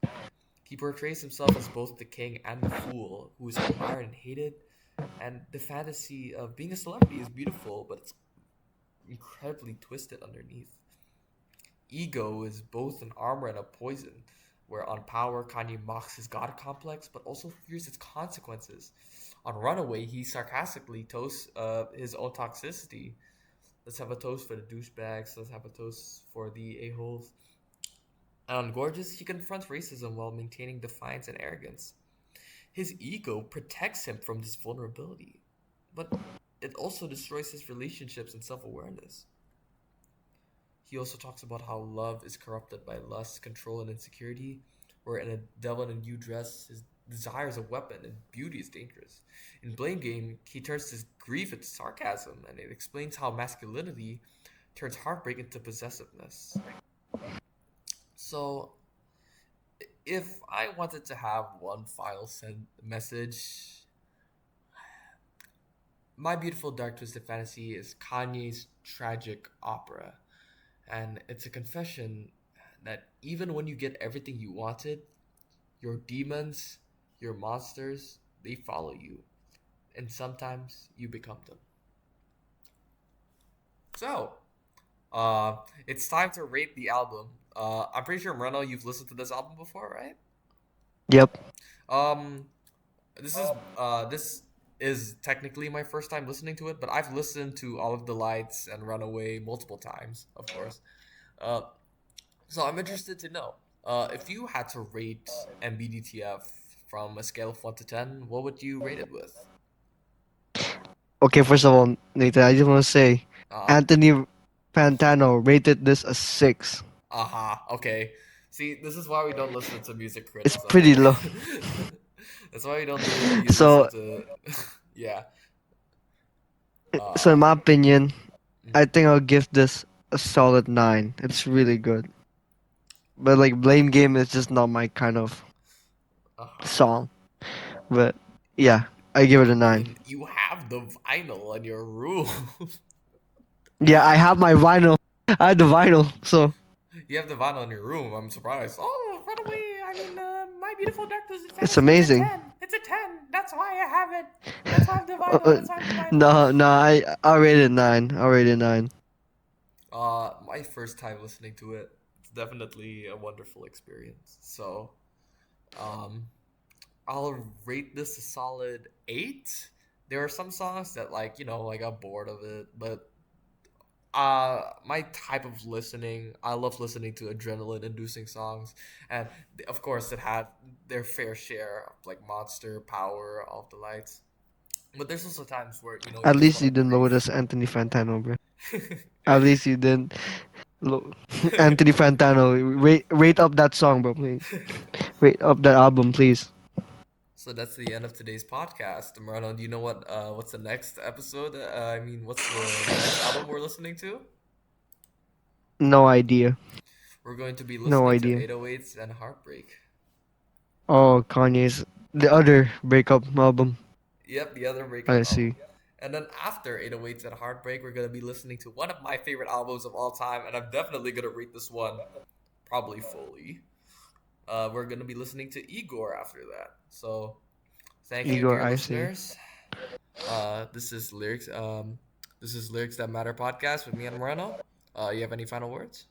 He portrays himself as both the king and the fool, who is admired and hated. And the fantasy of being a celebrity is beautiful, but it's incredibly twisted underneath. Ego is both an armor and a poison, where on Power, Kanye mocks his god complex, but also fears its consequences. On Runaway, he sarcastically toasts his own toxicity. Let's have a toast for the douchebags. Let's have a toast for the a-holes. And on Gorgeous, he confronts racism while maintaining defiance and arrogance. His ego protects him from this vulnerability, but it also destroys his relationships and self awareness. He also talks about how love is corrupted by lust, control, and insecurity, where in a devil in a new dress, his desire is a weapon and beauty is dangerous. In Blame Game, he turns his grief into sarcasm, and it explains how masculinity turns heartbreak into possessiveness. So, if I wanted to have one final message, My Beautiful Dark Twisted Fantasy is Kanye's tragic opera. And it's a confession that even when you get everything you wanted, your demons, your monsters, they follow you. And sometimes you become them. So, it's time to rate the album. I'm pretty sure, Moreno, you've listened to this album before, right? Yep. Um, this is technically my first time listening to it, but I've listened to All of the Lights and Runaway multiple times, of course. Uh, so I'm interested to know, if you had to rate MBDTF from a scale of 1 to 10, what would you rate it with? Okay. First of all, Nathan, I just want to say, Uh, Anthony Fantano rated this a 6. okay. See, this is why we don't listen to music It's critics, pretty okay? low. That's why we don't listen So, to. Yeah. so in Uh. my opinion, I Mhm. think I'll give this a solid 9. It's really good. But like Blame Game is just not my kind of Uh-huh. song. But yeah, I give it a I 9. mean, you have the vinyl in your room. Yeah, I have my vinyl. I have the vinyl. So You have the vinyl in your room. I'm surprised. Oh, Runaway. I mean, My beautiful dark twisted It's fantasy. It's a amazing. 10. It's a 10. That's why I have it. That's why I'm divided. Uh, That's why I'm divided. no, no, I rated 9. I rated 9. My first time listening to it, it's definitely a wonderful experience. So, um, I'll rate this a solid 8. There are some songs that I got bored of it, but my type of listening, I love listening to adrenaline inducing songs, and of course it had their fair share of like Monster, Power, Off the Lights. But there's also times where you At just least want you to didn't lower grieve. this Anthony Fantano, bro. At least you didn't. Anthony Fantano, rate up that song, bro, please. Rate up that album, please. So that's the end of today's podcast. Marlon, do you know what's the next episode? I mean, what's the next album we're listening to? No idea. We're going to be No listening to idea. 808s and Heartbreak. Oh, Kanye's the other breakup album. Yep, the other breakup I album. see. And then after 808s and Heartbreak, we're going to be listening to one of my favorite albums of all time, and I'm definitely going to rate this one probably fully. We're going to be listening to Igor after that. So thank you, Igor, dear I see. listeners. This is Lyrics. This is Lyrics That Matter podcast with me and Moreno. You have any final words?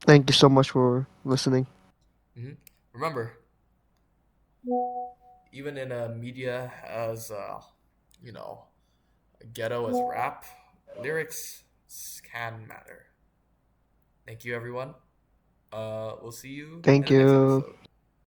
Thank you so much for listening. hmm Remember, even in a media as you know ghetto as rap, lyrics can matter. Thank you, everyone. We'll see you in Thank the next you. episode.